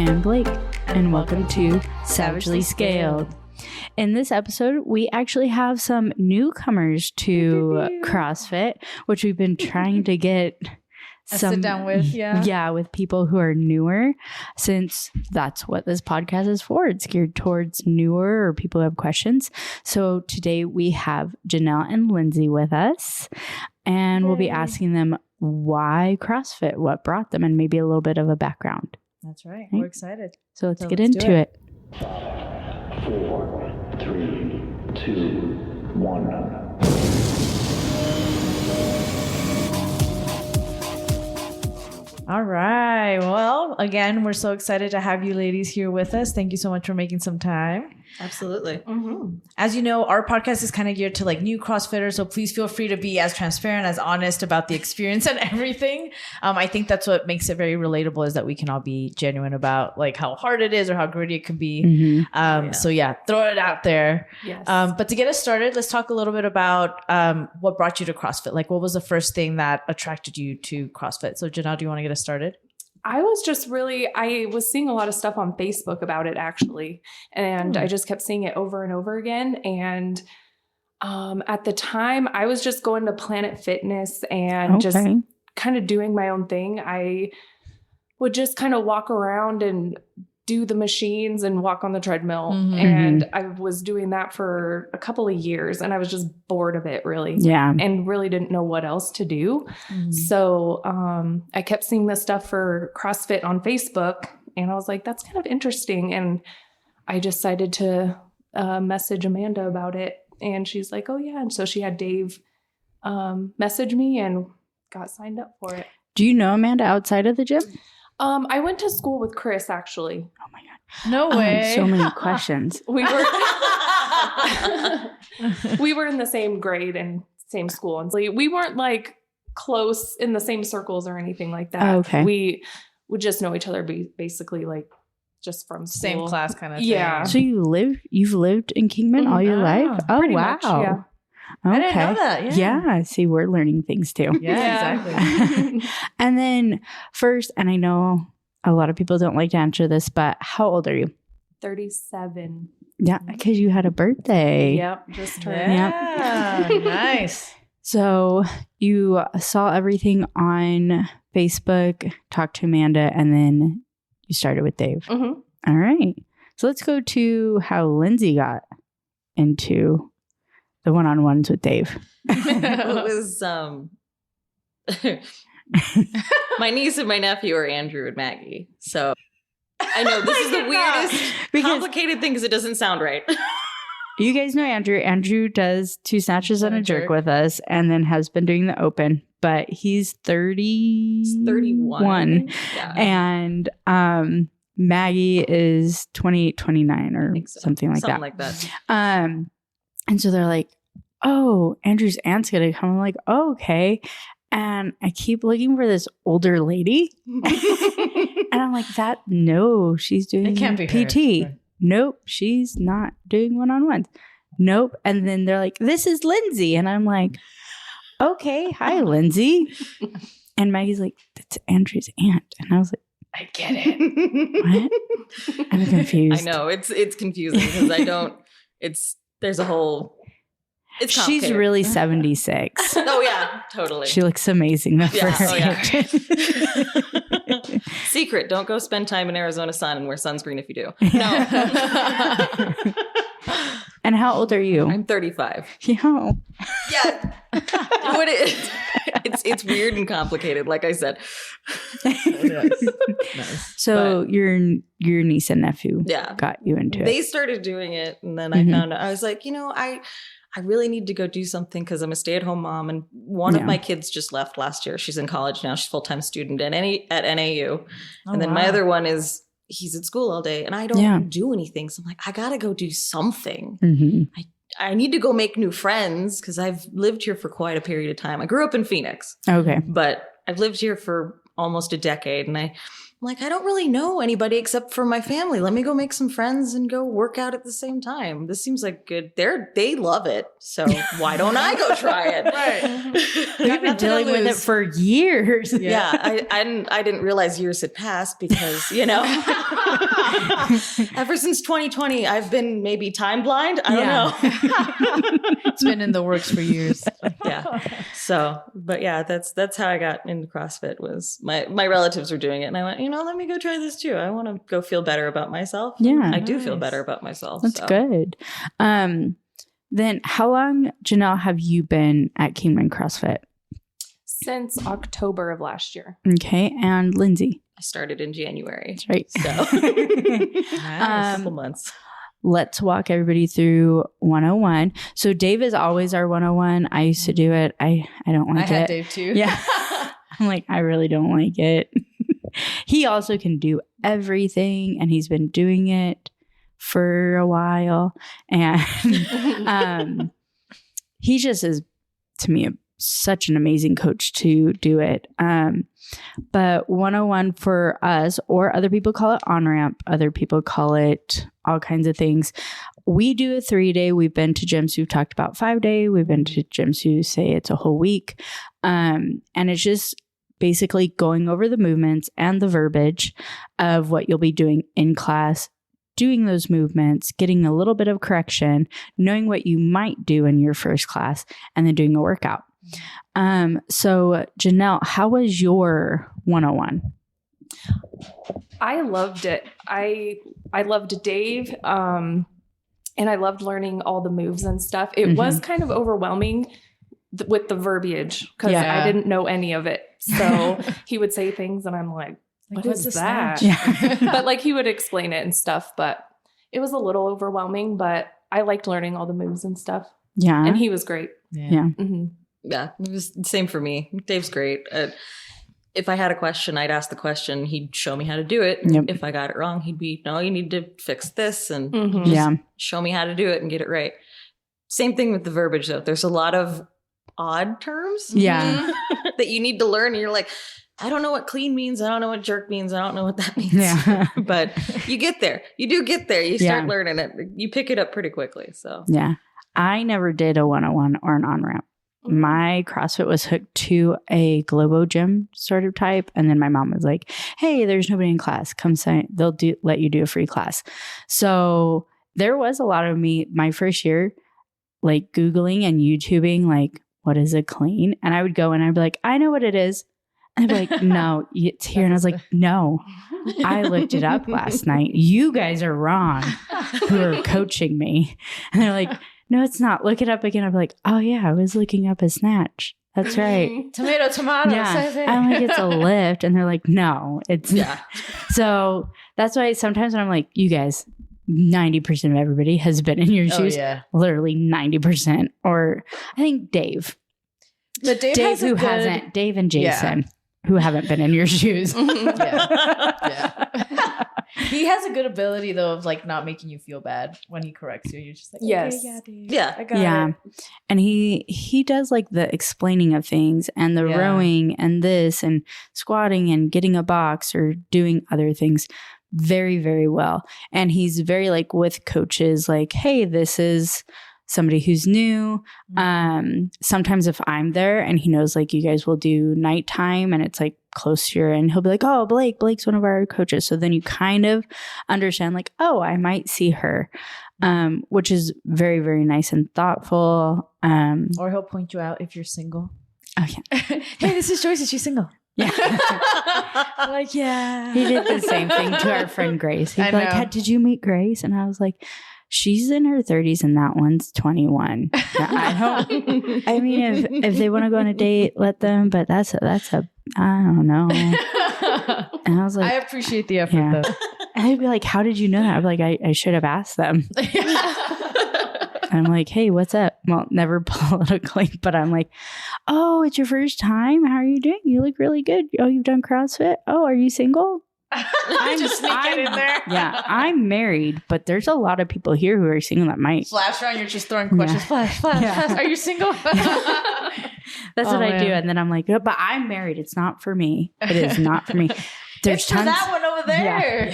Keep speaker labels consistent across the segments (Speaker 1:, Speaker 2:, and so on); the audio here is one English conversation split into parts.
Speaker 1: and Blake, and welcome to Savagely Scaled. In this episode, we actually have some newcomers to CrossFit, which we've been trying to get
Speaker 2: sit down with,
Speaker 1: with people who are newer, since that's what this podcast is for. It's geared towards newer or people who have questions. So today we have Janel and Lindsay with us, and we'll be asking them why CrossFit, what brought them, and maybe a little bit of a background.
Speaker 2: That's right. We're excited.
Speaker 1: So let's get into it.
Speaker 3: 5, 4, 3, 2, 1.
Speaker 2: All right. Well, again, we're so excited to have you ladies here with us. Thank you so much for making some time.
Speaker 4: Absolutely.
Speaker 2: Mm-hmm. As you know, our podcast is kind of geared to like new CrossFitters. So please feel free to be as transparent, as honest about the experience and everything. I think that's what makes it very relatable, is that we can all be genuine about like how hard it is or how gritty it can be.
Speaker 1: Mm-hmm.
Speaker 2: So yeah, throw it out there.
Speaker 4: Yes.
Speaker 2: But to get us started, let's talk a little bit about what brought you to CrossFit. Like, what was the first thing that attracted you to CrossFit? So Janelle, do you want to get us started?
Speaker 5: I was seeing a lot of stuff on Facebook about it actually. And I just kept seeing it over and over again. And at the time I was just going to Planet Fitness and just kind of doing my own thing. I would just kind of walk around and do the machines and walk on the treadmill.
Speaker 2: Mm-hmm.
Speaker 5: And I was doing that for a couple of years and I was just bored of it really.
Speaker 1: Yeah.
Speaker 5: And really didn't know what else to do.
Speaker 2: Mm-hmm.
Speaker 5: So I kept seeing this stuff for CrossFit on Facebook and I was like, that's kind of interesting. And I decided to message Amanda about it. And she's like, oh yeah. And so she had Dave message me and got signed up for it.
Speaker 1: Do you know Amanda outside of the gym?
Speaker 5: I went to school with Chris, actually.
Speaker 1: Oh my God.
Speaker 2: No way.
Speaker 1: So many questions.
Speaker 5: We were in the same grade and same school. And we weren't like close in the same circles or anything like that.
Speaker 1: Oh, okay.
Speaker 5: We would just know each other basically like just from school.
Speaker 2: Same class kind of thing.
Speaker 5: Yeah.
Speaker 1: So you've lived in Kingman all your life? Oh,
Speaker 5: pretty
Speaker 1: wow.
Speaker 5: much, yeah.
Speaker 1: Okay.
Speaker 2: I didn't know that. Yeah.
Speaker 1: See, we're learning things too.
Speaker 2: Yeah, exactly.
Speaker 1: And then first, and I know a lot of people don't like to answer this, but how old are you?
Speaker 5: 37.
Speaker 1: Yeah, because you had a birthday.
Speaker 5: Yep. Just turned.
Speaker 2: Yeah. Nice.
Speaker 1: So you saw everything on Facebook, talked to Amanda, and then you started with Dave.
Speaker 5: Mm-hmm.
Speaker 1: All right. So let's go to how Lindsay got into the one-on-ones with Dave.
Speaker 4: It was my niece and my nephew are Andrew and Maggie. So I know this is the weirdest complicated thing because it doesn't sound right.
Speaker 1: You guys know Andrew. Andrew does 2 snatches and a jerk with us and then has been doing the open, but he's 31.
Speaker 4: Yeah.
Speaker 1: And Maggie is 28, 29 or something like that.
Speaker 4: Something like that.
Speaker 1: And so they're like, oh, Andrew's aunt's going to come. I'm like, oh, okay. And I keep looking for this older lady. And I'm like, no, she's doing
Speaker 2: It can't be
Speaker 1: PT.
Speaker 2: her. Right.
Speaker 1: Nope, she's not doing one-on-ones. Nope. And then they're like, this is Lindsay. And I'm like, okay, hi, Lindsay. And Maggie's like, that's Andrew's aunt. And I was like,
Speaker 2: I get it.
Speaker 1: what? I'm confused.
Speaker 4: I know it's confusing because there's a whole. It's
Speaker 1: She's
Speaker 4: complicated.
Speaker 1: really 76.
Speaker 4: Oh yeah, totally.
Speaker 1: She looks amazing though for her age.
Speaker 4: Secret: don't go spend time in Arizona sun and wear sunscreen if you do. No.
Speaker 1: And how old are you?
Speaker 4: I'm 35.
Speaker 1: Yeah.
Speaker 4: Yeah. It's weird and complicated, like I said.
Speaker 2: Nice.
Speaker 1: So your niece and nephew got you into it.
Speaker 4: They started doing it, and then I found out. I was like, I really need to go do something because I'm a stay-at-home mom, and one of my kids just left last year. She's in college now. She's a full-time student at NAU. And then my other one he's at school all day, and I don't do anything. So I'm like, I got to go do something.
Speaker 1: Mm-hmm.
Speaker 4: I need to go make new friends because I've lived here for quite a period of time. I grew up in Phoenix.
Speaker 1: Okay.
Speaker 4: But I've lived here for almost a decade, and I'm like, I don't really know anybody except for my family. Let me go make some friends and go work out at the same time. This seems like good. They love it. So why don't I go try it?
Speaker 2: Right.
Speaker 1: We've been dealing with it for years.
Speaker 4: Yeah. I didn't realize years had passed because, Ever since 2020, I've been maybe time blind. I don't know.
Speaker 2: It's been in the works for years.
Speaker 4: Yeah. So, but yeah, that's how I got into CrossFit. Was my relatives were doing it, and I went, let me go try this too. I want to go feel better about myself.
Speaker 1: Yeah.
Speaker 4: I do feel better about myself.
Speaker 1: That's good. Then how long, Janel, have you been at Kingman CrossFit?
Speaker 5: Since October of last year.
Speaker 1: Okay. And Lindsay?
Speaker 4: I started in January.
Speaker 1: That's right.
Speaker 4: So
Speaker 2: Nice.
Speaker 4: a couple months.
Speaker 1: Let's walk everybody through 101. So Dave is always our 101. I used to do it. I don't like it.
Speaker 2: I had Dave too.
Speaker 1: Yeah. I'm like, I really don't like it. He also can do everything, and he's been doing it for a while. And he just is, to me, such an amazing coach to do it. But 101 for us, or other people call it on-ramp, other people call it all kinds of things. We do a 3-day. We've been to gyms who've talked about 5-day. We've been to gyms who say it's a whole week. And it's just basically going over the movements and the verbiage of what you'll be doing in class, doing those movements, getting a little bit of correction, knowing what you might do in your first class, and then doing a workout. So Janel, how was your 101?
Speaker 5: I loved it. I loved Dave. And I loved learning all the moves and stuff. It was kind of overwhelming with the verbiage because I didn't know any of it. So he would say things and I'm like, what is that?
Speaker 1: Yeah.
Speaker 5: But like he would explain it and stuff, but it was a little overwhelming, but I liked learning all the moves and stuff.
Speaker 1: Yeah.
Speaker 5: And he was great.
Speaker 1: Yeah.
Speaker 5: Mm-hmm.
Speaker 4: Yeah, it was the same for me. Dave's great. If I had a question, I'd ask the question. He'd show me how to do it.
Speaker 1: Yep.
Speaker 4: If I got it wrong, he'd be, no, you need to fix this and
Speaker 1: Yeah.
Speaker 4: show me how to do it and get it right. Same thing with the verbiage, though. There's a lot of odd terms
Speaker 1: Yeah.
Speaker 4: that you need to learn. And you're like, I don't know what clean means. I don't know what jerk means. I don't know what that means.
Speaker 1: Yeah.
Speaker 4: But you get there. You do get there. You start learning it. You pick it up pretty quickly. So
Speaker 1: Yeah. I never did a 101 or an on-ramp. My CrossFit was hooked to a Globo gym sort of type. And then my mom was like, hey, there's nobody in class. Come sign. They'll let you do a free class. So there was a lot of me my first year, like Googling and YouTubing, like, what is a clean? And I would go and I'd be like, I know what it is. And I'd be like, no, it's here. And I was like, no, I looked it up last night. You guys are wrong who are coaching me. And they're like, no, it's not. Look it up again. I'm like, oh yeah, I was looking up a snatch. That's right.
Speaker 2: Tomato.
Speaker 1: Yeah. I'm like, it's a lift. And they're like, no, it's not. So that's why sometimes when I'm like, you guys, 90% of everybody has been in your shoes. Literally 90%. Or I think Dave.
Speaker 2: But Dave
Speaker 1: hasn't. Dave and Jason who haven't been in your shoes.
Speaker 2: He has a good ability though of like not making you feel bad when he corrects you. You're just like,
Speaker 5: yes,
Speaker 2: okay, yeah, Dave.
Speaker 4: Yeah,
Speaker 2: I got it.
Speaker 1: And he does like the explaining of things and the rowing and this and squatting and getting a box or doing other things very, very well. And he's very like with coaches, like, hey, this is somebody who's new. Sometimes if I'm there and he knows like you guys will do nighttime and it's like close to your end, he'll be like, oh, Blake's one of our coaches. So then you kind of understand like, oh, I might see her, which is very, very nice and thoughtful.
Speaker 2: Or he'll point you out if you're single.
Speaker 1: Oh yeah.
Speaker 2: Hey, this is Joyce. Is she single?
Speaker 1: Yeah.
Speaker 2: I'm like, yeah.
Speaker 1: He did the same thing to our friend Grace. He'd be like, hey, did you meet Grace? And I was like, she's in her 30s and that one's 21. I mean, if they want to go on a date, let them, but that's a I don't know. And I was like,
Speaker 2: I appreciate the effort though.
Speaker 1: And they'd be like, how did you know that? I'd be like, I should have asked them. I'm like, hey, what's up? Well, never politically, but I'm like, oh, it's your first time? How are you doing? You look really good. Oh, you've done CrossFit? Oh, are you single?
Speaker 2: I'm just sneaking in there.
Speaker 1: Yeah, I'm married, but there's a lot of people here who are single that might.
Speaker 2: Flash around, you're just throwing questions. Flash. Are you single?
Speaker 1: That's what I do. And then I'm like, oh, but I'm married. It's not for me. It is not for me. There's
Speaker 2: it's tons. For that one over over there.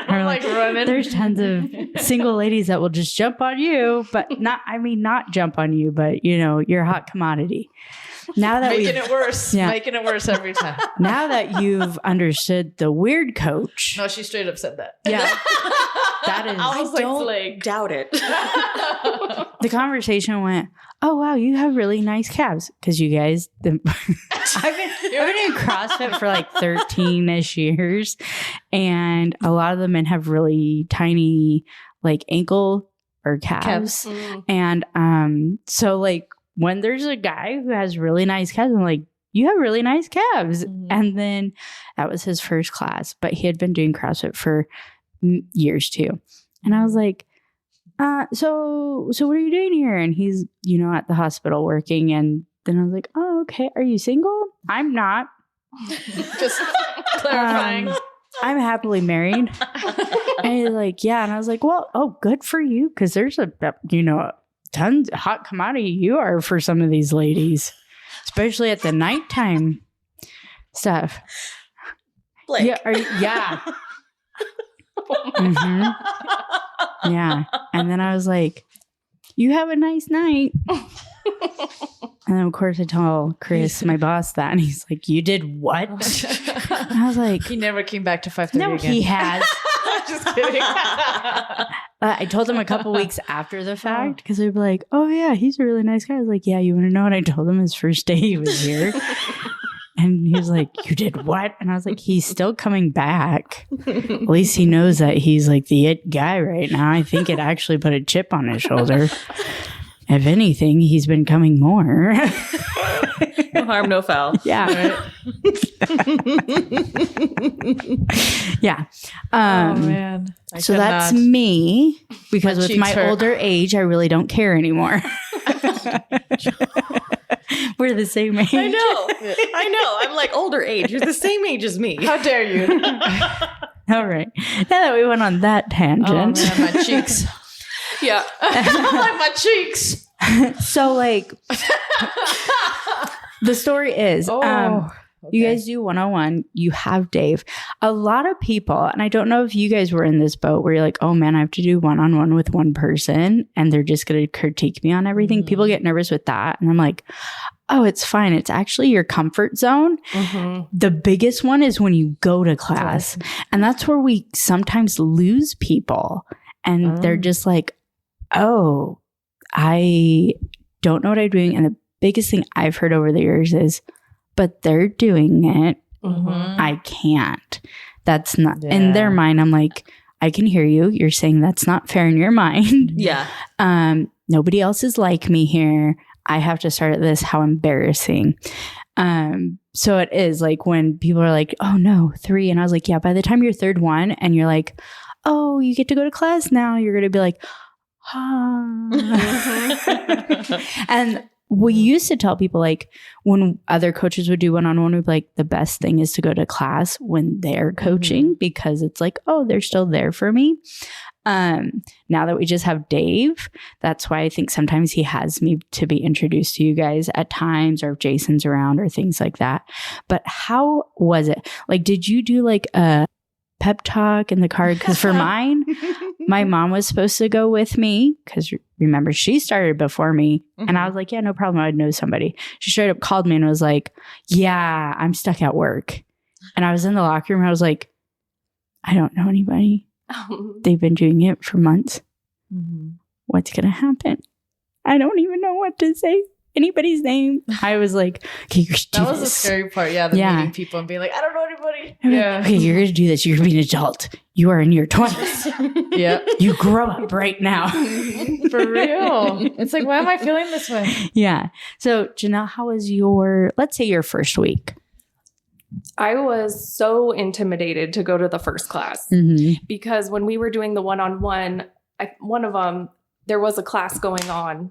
Speaker 2: I'm like running.
Speaker 1: There's tons of single ladies that will just jump on you, but not jump on you, but you're a hot commodity. Now that
Speaker 2: making it worse. Yeah. Making it worse every time.
Speaker 1: Now that you've understood the weird coach.
Speaker 2: No, she straight up said that.
Speaker 1: Yeah. That is.
Speaker 4: I don't doubt it.
Speaker 1: The conversation went, oh, wow, you have really nice calves. Because you guys, I've been in CrossFit for like 13-ish years. And a lot of the men have really tiny like ankle or calves. And so like when there's a guy who has really nice calves, I'm like, you have really nice calves. And then that was his first class. But he had been doing CrossFit for years too. And I was like, so what are you doing here? And he's, at the hospital working. And then I was like, oh, okay. Are you single? I'm not.
Speaker 2: Just clarifying.
Speaker 1: I'm happily married. And he's like, yeah. And I was like, well, oh, good for you. Cause there's tons of hot commodity you are for some of these ladies, especially at the nighttime stuff.
Speaker 4: Blake.
Speaker 1: Yeah. Yeah. And then I was like, you have a nice night. And then of course I tell Chris, my boss, that, and he's like, you did what? And I was like,
Speaker 2: he never came back to 5:30
Speaker 1: no,
Speaker 2: again.
Speaker 1: he has.
Speaker 2: Just kidding.
Speaker 1: I told him a couple weeks after the fact because they'd be like, oh yeah, he's a really nice guy. I was like, yeah, you want to know what I told him his first day he was here? And he was like, you did what? And I was like, he's still coming back. At least he knows that he's like the it guy right now. I think it actually put a chip on his shoulder. If anything, he's been coming more.
Speaker 4: No harm, no foul.
Speaker 1: Yeah. Yeah.
Speaker 2: Oh, man.
Speaker 1: So that's me, because
Speaker 2: My
Speaker 1: with my
Speaker 2: cheeks hurt.
Speaker 1: older age, I really don't care anymore. We're the same age.
Speaker 4: I know. I'm like older age. You're the same age as me.
Speaker 2: How dare you?
Speaker 1: All right. Now that we went on that tangent.
Speaker 2: Oh, man, my cheeks.
Speaker 5: Yeah.
Speaker 2: Like my cheeks.
Speaker 1: So like the story is you guys do one-on-one, you have Dave. A lot of people, and I don't know if you guys were in this boat where you're like, oh man, I have to do one-on-one with one person and they're just going to critique me on everything. People get nervous with that. And I'm like, oh, it's fine. It's actually your comfort zone. The biggest one is when you go to class. And that's where we sometimes lose people. And they're just like, oh, I don't know what I'm doing. And the biggest thing I've heard over the years is, but they're doing it. I can't. That's not in their mind. I'm like, I can hear you. You're saying that's not fair in your mind.
Speaker 4: Yeah.
Speaker 1: Nobody else is like me here. I have to start at this. How embarrassing. So it is like when people are like, oh no, 3. And I was like, yeah, by the time you're third one and you're like, oh, you get to go to class now, you're going to be like, and we used to tell people, like, when other coaches would do one-on-one, we'd be like, the best thing is to go to class when they're coaching because it's like, oh, they're still there for me. Now that we just have Dave, that's why I think sometimes he has me to be introduced to you guys at times, or if Jason's around or things like that. But how was it? Like, did you do like a pep talk in the car? Because for mine, my mom was supposed to go with me because remember, she started before me. And I was like, yeah, no problem. I'd know somebody. She straight up called me and was like, yeah, I'm stuck at work. And I was in the locker room. I was like, I don't know anybody. They've been doing it for months. What's going to happen? I don't even know what to say. Anybody's name. I was like, okay, you're going to do
Speaker 2: That was
Speaker 1: this.
Speaker 2: the scary part. Yeah. Meeting people and being like, I don't know anybody. Yeah.
Speaker 1: Okay, you're going to do this. You're going to be an adult. You are in your 20s.
Speaker 2: Yeah.
Speaker 1: You grow up right now.
Speaker 2: For real. It's like, why am I feeling this way?
Speaker 1: Yeah. So Janel, how was let's say your first week?
Speaker 5: I was so intimidated to go to the first class because when we were doing the one-on-one, one of them, there was a class going on.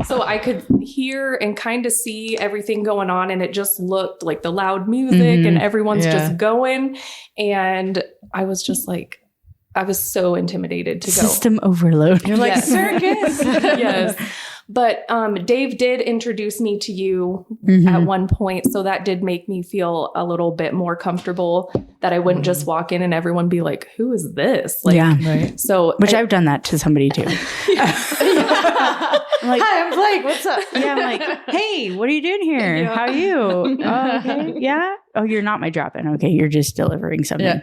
Speaker 5: So I could hear and kind of see everything going on. And it just looked like the loud music and everyone's just going. And I was just like, I was so intimidated to go.
Speaker 1: System overload.
Speaker 2: You're like, circus.
Speaker 5: Yes. But Dave did introduce me to you
Speaker 1: Mm-hmm.
Speaker 5: at one point. So that did make me feel a little bit more comfortable that I wouldn't just walk in and everyone be like, who is this? Like,
Speaker 1: yeah.
Speaker 2: Right.
Speaker 5: So
Speaker 1: Which I've done that to somebody too. I'm like,
Speaker 2: Hi, I'm Blake. What's up?
Speaker 1: yeah, I'm like, hey, what are you doing here?
Speaker 5: Yeah.
Speaker 1: How are you? Oh, okay. Yeah. Oh, you're not my drop-in. Okay, you're just delivering something.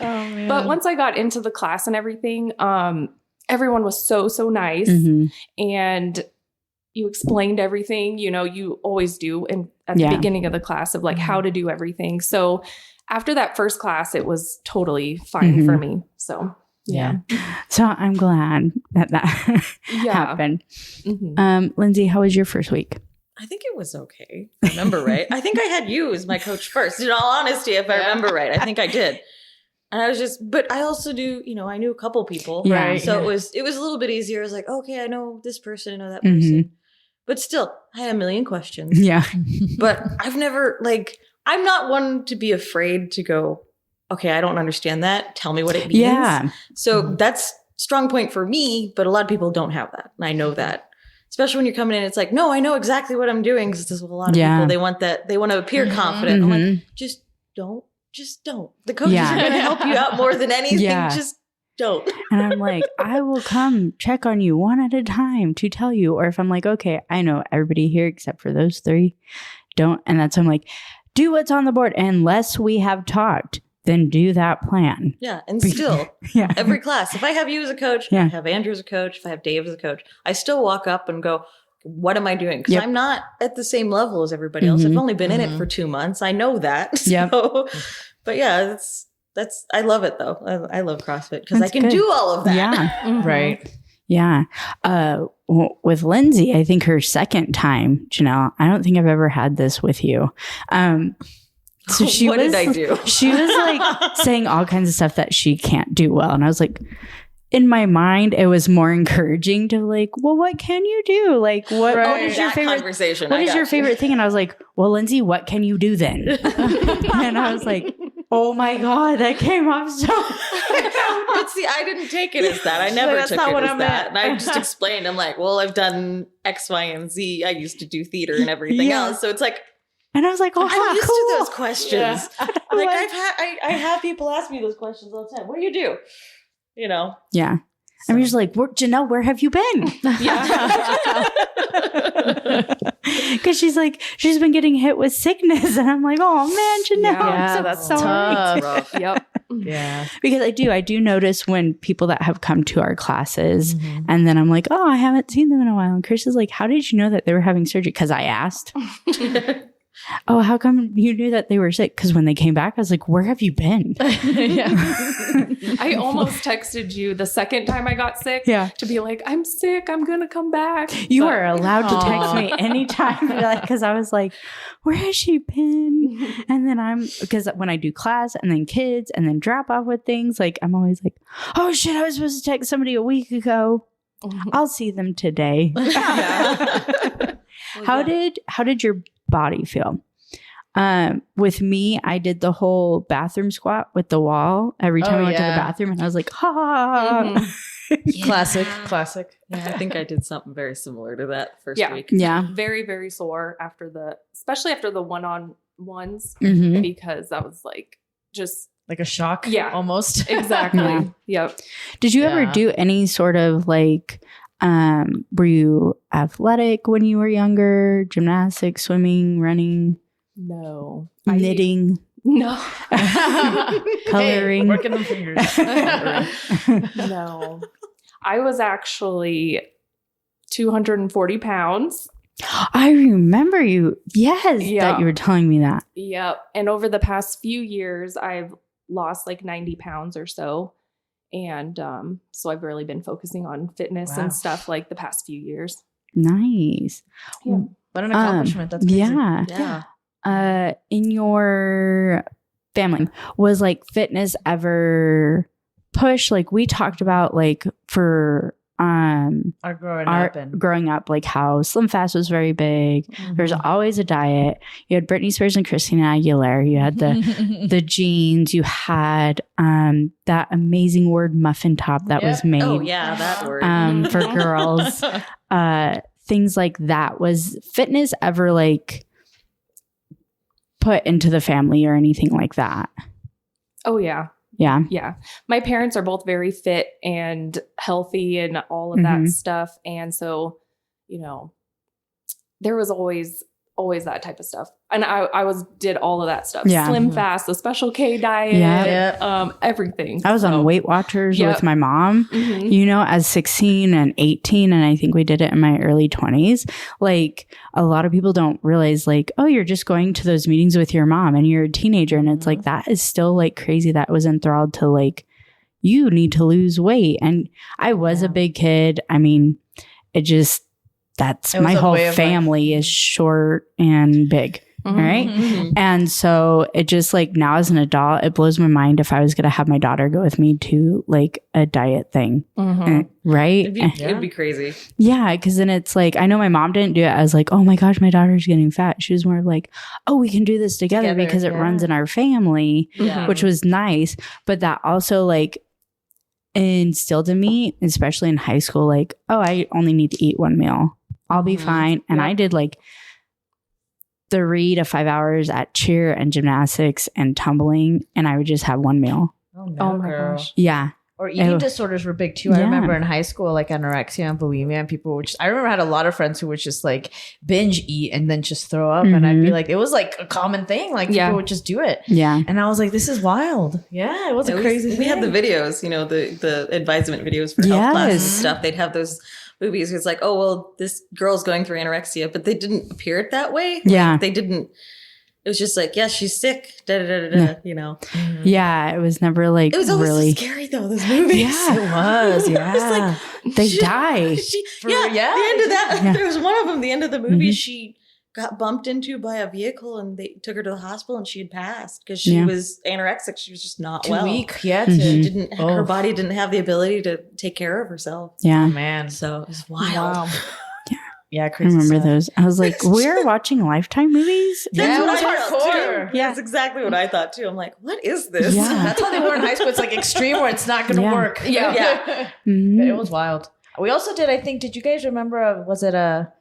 Speaker 2: Oh man.
Speaker 5: But once I got into the class and everything, everyone was so nice.
Speaker 1: Mhm.
Speaker 5: And you explained everything, you always do at the
Speaker 1: Yeah.
Speaker 5: beginning of the class of like how to do everything. So after that first class, it was totally fine for me. So yeah.
Speaker 1: So I'm glad that
Speaker 5: Yeah.
Speaker 1: happened.
Speaker 5: Mhm.
Speaker 1: Lindsay, how was your first week?
Speaker 4: I think it was okay. If I remember right. I think I had you as my coach first. In all honesty, if I remember right, I think I did. And I was but I also do, I knew a couple people.
Speaker 1: Yeah.
Speaker 2: Right.
Speaker 4: So it was a little bit easier. I was like, okay, I know this person, I know that person. But still, I had a million questions.
Speaker 1: Yeah.
Speaker 4: But I've never, I'm not one to be afraid to go, okay, I don't understand that. Tell me what it means.
Speaker 1: Yeah.
Speaker 4: So that's strong point for me, but a lot of people don't have that. And I know that. Especially when you're coming in, it's like, no, I know exactly what I'm doing. Because there's a lot of people, they want that. They want to appear confident. I'm like, just don't. The coaches are going to help you out more than anything.
Speaker 1: Yeah.
Speaker 4: Just don't.
Speaker 1: And I'm like, I will come check on you one at a time to tell you. Or if I'm like, okay, I know everybody here except for those three. Don't. And that's, I'm like, do what's on the board. Unless we have talked, then do that plan.
Speaker 4: Yeah. And still,
Speaker 1: Yeah.
Speaker 4: every class, if I have you as a coach, if I have Andrew as a coach, if I have Dave as a coach, I still walk up and go, what am I doing? Because I'm not at the same level as everybody else. I've only been in it for 2 months. I know that. So, but yeah, I love it though. I love CrossFit because I can do all of that.
Speaker 1: Yeah.
Speaker 2: Right.
Speaker 1: Yeah. With Lindsay, I think her second time, Janel, I don't think I've ever had this with you. So
Speaker 4: What did I do?
Speaker 1: She was like saying all kinds of stuff that she can't do well. And I was like, in my mind, it was more encouraging to like, well, what can you do? Like, what is your
Speaker 4: That
Speaker 1: favorite
Speaker 4: conversation?
Speaker 1: What is your favorite thing? And I was like, well, Lindsay, what can you do then? And I was like, oh my God, that came off so.
Speaker 4: But see, I didn't take it as that. I never
Speaker 2: That's
Speaker 4: took
Speaker 2: not
Speaker 4: it
Speaker 2: what
Speaker 4: as
Speaker 2: I
Speaker 4: that.
Speaker 2: meant.
Speaker 4: And I just explained, I'm like, well, I've done X, Y, and Z. I used to do theater and everything else. So it's like,
Speaker 1: And I was like, oh,
Speaker 4: I'm
Speaker 1: how
Speaker 4: used
Speaker 1: cool.
Speaker 4: to those questions. Like I have people ask me those questions all the time. What do you do?
Speaker 1: Yeah.
Speaker 4: So.
Speaker 1: I'm just like, Janel, where have you been? Because she's like, she's been getting hit with sickness. And I'm like, oh man, Janel.
Speaker 2: Yeah,
Speaker 1: I'm so
Speaker 2: that's
Speaker 1: sorry.
Speaker 2: tough.
Speaker 4: Rough.
Speaker 5: Yep.
Speaker 2: Yeah.
Speaker 1: Because I do notice when people that have come to our classes and then I'm like, oh, I haven't seen them in a while. And Chris is like, how did you know that they were having surgery? Because I asked. Oh, how come you knew that they were sick? Because when they came back, I was like, where have you been?
Speaker 5: I almost texted you the second time I got sick to be like, I'm sick. I'm going to come back.
Speaker 1: You are allowed to text me anytime. Because I was like, where has she been? And then because when I do class and then kids and then drop off with things, like I'm always like, oh shit, I was supposed to text somebody a week ago. I'll see them today. How did your body feel? With me, I did the whole bathroom squat with the wall every time I went to the bathroom, and I was like, ha.
Speaker 2: Classic.
Speaker 4: Yeah, I think I did something very similar to that first week.
Speaker 1: Yeah.
Speaker 5: Very, very sore especially after the one-on-ones, because that was like just
Speaker 2: Like a shock.
Speaker 5: Yeah.
Speaker 2: Almost.
Speaker 5: exactly.
Speaker 1: Yeah.
Speaker 5: Yep.
Speaker 1: Did you ever do any sort of like, were you athletic when you were younger? Gymnastics, swimming, running,
Speaker 5: No.
Speaker 1: knitting,
Speaker 5: No.
Speaker 1: coloring?
Speaker 2: Hey, working them fingers.
Speaker 5: No. I was actually 240 pounds.
Speaker 1: I remember you. Yes,
Speaker 5: Yeah.
Speaker 1: that you were telling me that.
Speaker 5: Yep. And over the past few years, I've lost like 90 pounds or so. And so I've really been focusing on fitness and stuff like the past few years.
Speaker 1: Nice.
Speaker 5: Yeah.
Speaker 2: What an accomplishment. That's crazy.
Speaker 1: Yeah. In your family, was like fitness ever push? Like we talked about, like for
Speaker 2: Our growing up,
Speaker 1: like how Slim Fast was very big. There's always a diet. You had Britney Spears and Christina Aguilera. You had the jeans. You had that amazing word muffin top that was made.
Speaker 4: Oh yeah, that word
Speaker 1: for girls. Things like that. Was fitness ever like put into the family or anything like that?
Speaker 5: Oh yeah.
Speaker 1: Yeah.
Speaker 5: Yeah. My parents are both very fit and healthy and all of that stuff. And so, you know, there was always that type of stuff. And I did all of that stuff.
Speaker 1: Yeah.
Speaker 5: Slim Fast, the Special K diet, everything.
Speaker 1: I was on Weight Watchers with my mom, you know, as 16 and 18. And I think we did it in my early 20s. Like a lot of people don't realize like, oh, you're just going to those meetings with your mom and you're a teenager. And it's like, that is still like crazy. That was enthralled to like, you need to lose weight. And I was a big kid. I mean, that's my whole family is short and big. Right. And so it just like now as an adult, it blows my mind if I was going to have my daughter go with me to like a diet thing. Right.
Speaker 4: It'd be crazy.
Speaker 1: Yeah. Cause then it's like, I know my mom didn't do it as like, oh my gosh, my daughter's getting fat. She was more like, oh, we can do this together because it runs in our family, which was nice. But that also like instilled in me, especially in high school, like, oh, I only need to eat one meal. I'll be fine. And I did like 3 to 5 hours at cheer and gymnastics and tumbling, and I would just have one meal.
Speaker 2: Oh my gosh.
Speaker 1: Yeah.
Speaker 2: Or eating disorders were big too. I remember in high school, like anorexia and bulimia, and people would I remember I had a lot of friends who would just like binge eat and then just throw up. And I'd be like, it was like a common thing. Like people would just do it.
Speaker 1: Yeah.
Speaker 2: And I was like, this is wild. Yeah. It was a crazy thing.
Speaker 4: We had the videos, you know, the advisement videos for health classes and stuff. They'd have those movies. It's like, oh, well, this girl's going through anorexia, but they didn't appear it that way.
Speaker 1: Yeah.
Speaker 4: Like, they didn't. It was just like, yeah, she's sick, you know.
Speaker 1: Yeah, it was never like
Speaker 4: it was always
Speaker 1: really
Speaker 4: so scary though, those movies.
Speaker 1: Yeah, it was. Yeah.
Speaker 4: It was like,
Speaker 1: they die.
Speaker 4: The end of that, there was one of them, the end of the movie, she got bumped into by a vehicle and they took her to the hospital and she had passed because she was anorexic. She was just not
Speaker 2: too
Speaker 4: well.
Speaker 2: weak. Yeah.
Speaker 4: She didn't, her body didn't have the ability to take care of herself.
Speaker 1: Yeah.
Speaker 2: Oh, man.
Speaker 4: So it was wild.
Speaker 2: Wow. Yeah,
Speaker 1: I
Speaker 2: crazy
Speaker 1: remember
Speaker 2: stuff.
Speaker 1: those. I was like, we're watching Lifetime movies?
Speaker 2: Yeah,
Speaker 4: That's what
Speaker 2: it
Speaker 4: I
Speaker 2: was
Speaker 4: thought
Speaker 2: hardcore.
Speaker 4: too. Yeah, that's exactly what I thought too. I'm like, what is this?
Speaker 1: Yeah.
Speaker 2: That's how they were in high school. It's like extreme where it's not going to work. Yeah.
Speaker 1: Mhm.
Speaker 2: It was wild. We also did, I think, did you guys remember, was it a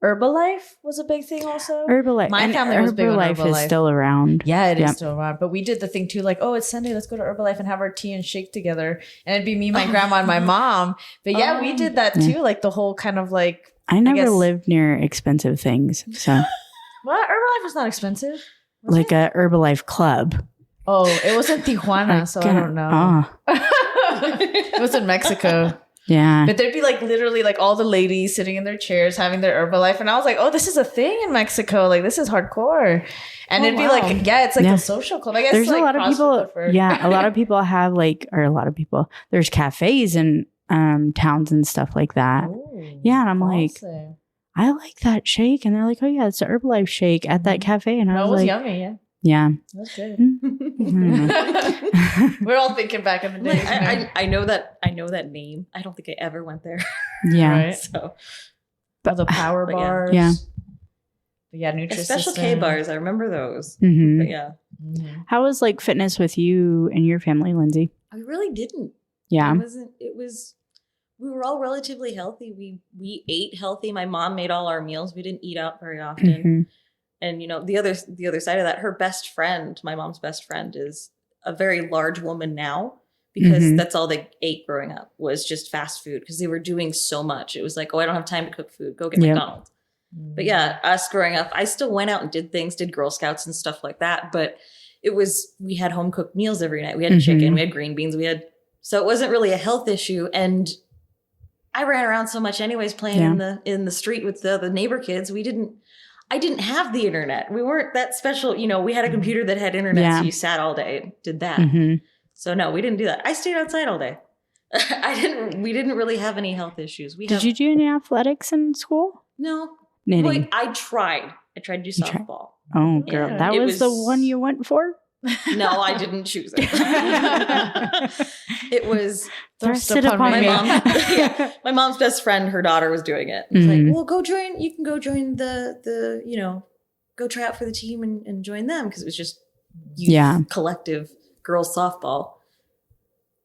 Speaker 2: Herbalife was a big thing also?
Speaker 1: Herbalife.
Speaker 2: My family was big on
Speaker 1: Herbalife is
Speaker 2: Herbalife.
Speaker 1: still around.
Speaker 2: Yeah, it is still around. But we did the thing too, like, oh, it's Sunday, let's go to Herbalife and have our tea and shake together. And it'd be me, my grandma, and my mom. But yeah, we did that too, like the whole kind of like.
Speaker 1: I never lived near expensive things. So
Speaker 2: what? Herbalife was not expensive.
Speaker 1: Like a Herbalife club.
Speaker 2: Oh, it was in Tijuana, so I don't know. It was in Mexico.
Speaker 1: Yeah.
Speaker 2: But there'd be like literally like all the ladies sitting in their chairs having their Herbalife. And I was like, oh, this is a thing in Mexico. Like this is hardcore. And it'd be like, yeah, it's like a social club. I guess
Speaker 1: there's
Speaker 2: like
Speaker 1: a lot of people. A lot of people have like, or a lot of people, there's cafes in towns and stuff like that.
Speaker 2: Ooh,
Speaker 1: yeah. And I'm
Speaker 2: awesome.
Speaker 1: like, I like that shake. And they're like, oh yeah, it's the Herbalife shake at that cafe. And I was
Speaker 2: it was
Speaker 1: like,
Speaker 2: yummy. Yeah.
Speaker 1: Yeah.
Speaker 2: It was good.
Speaker 1: Mm-hmm.
Speaker 2: We're all thinking back in the day.
Speaker 4: I know that name. I don't think I ever went there.
Speaker 1: Yeah.
Speaker 2: Right.
Speaker 4: So,
Speaker 2: but the power bars.
Speaker 1: Yeah.
Speaker 2: Yeah. Nutrasystem.
Speaker 4: Special K bars. I remember those.
Speaker 1: Mm-hmm.
Speaker 4: But yeah.
Speaker 2: Mm-hmm.
Speaker 1: How was like fitness with you and your family, Lindsay?
Speaker 4: I really didn't.
Speaker 1: Yeah.
Speaker 4: We were all relatively healthy. We ate healthy. My mom made all our meals. We didn't eat out very often.
Speaker 1: Mm-hmm.
Speaker 4: And, you know, the other side of that, her best friend, my mom's best friend, is a very large woman now because that's all they ate growing up was just fast food because they were doing so much. It was like, oh, I don't have time to cook food. Go get McDonald's. But yeah, us growing up, I still went out and did things, did Girl Scouts and stuff like that. But we had home cooked meals every night. We had chicken, we had green beans, so it wasn't really a health issue. And I ran around so much anyways, playing in the street with the neighbor kids. I didn't have the internet. We weren't that special. You know, we had a computer that had internet, so you sat all day and did that. Mm-hmm. So no, we didn't do that. I stayed outside all day. We didn't really have any health issues.
Speaker 1: Did you do any athletics in school?
Speaker 4: No.
Speaker 1: Knitting.
Speaker 4: Like, I tried to do softball.
Speaker 1: Oh, girl. Yeah. That was the one you went for?
Speaker 4: No, I didn't choose it. It was
Speaker 1: Thrusted upon
Speaker 4: my
Speaker 1: me.
Speaker 4: mom. Yeah, my mom's best friend, her daughter was doing it. It's like, well, you can go join the go try out for the team and join them, because it was just youth collective girls softball.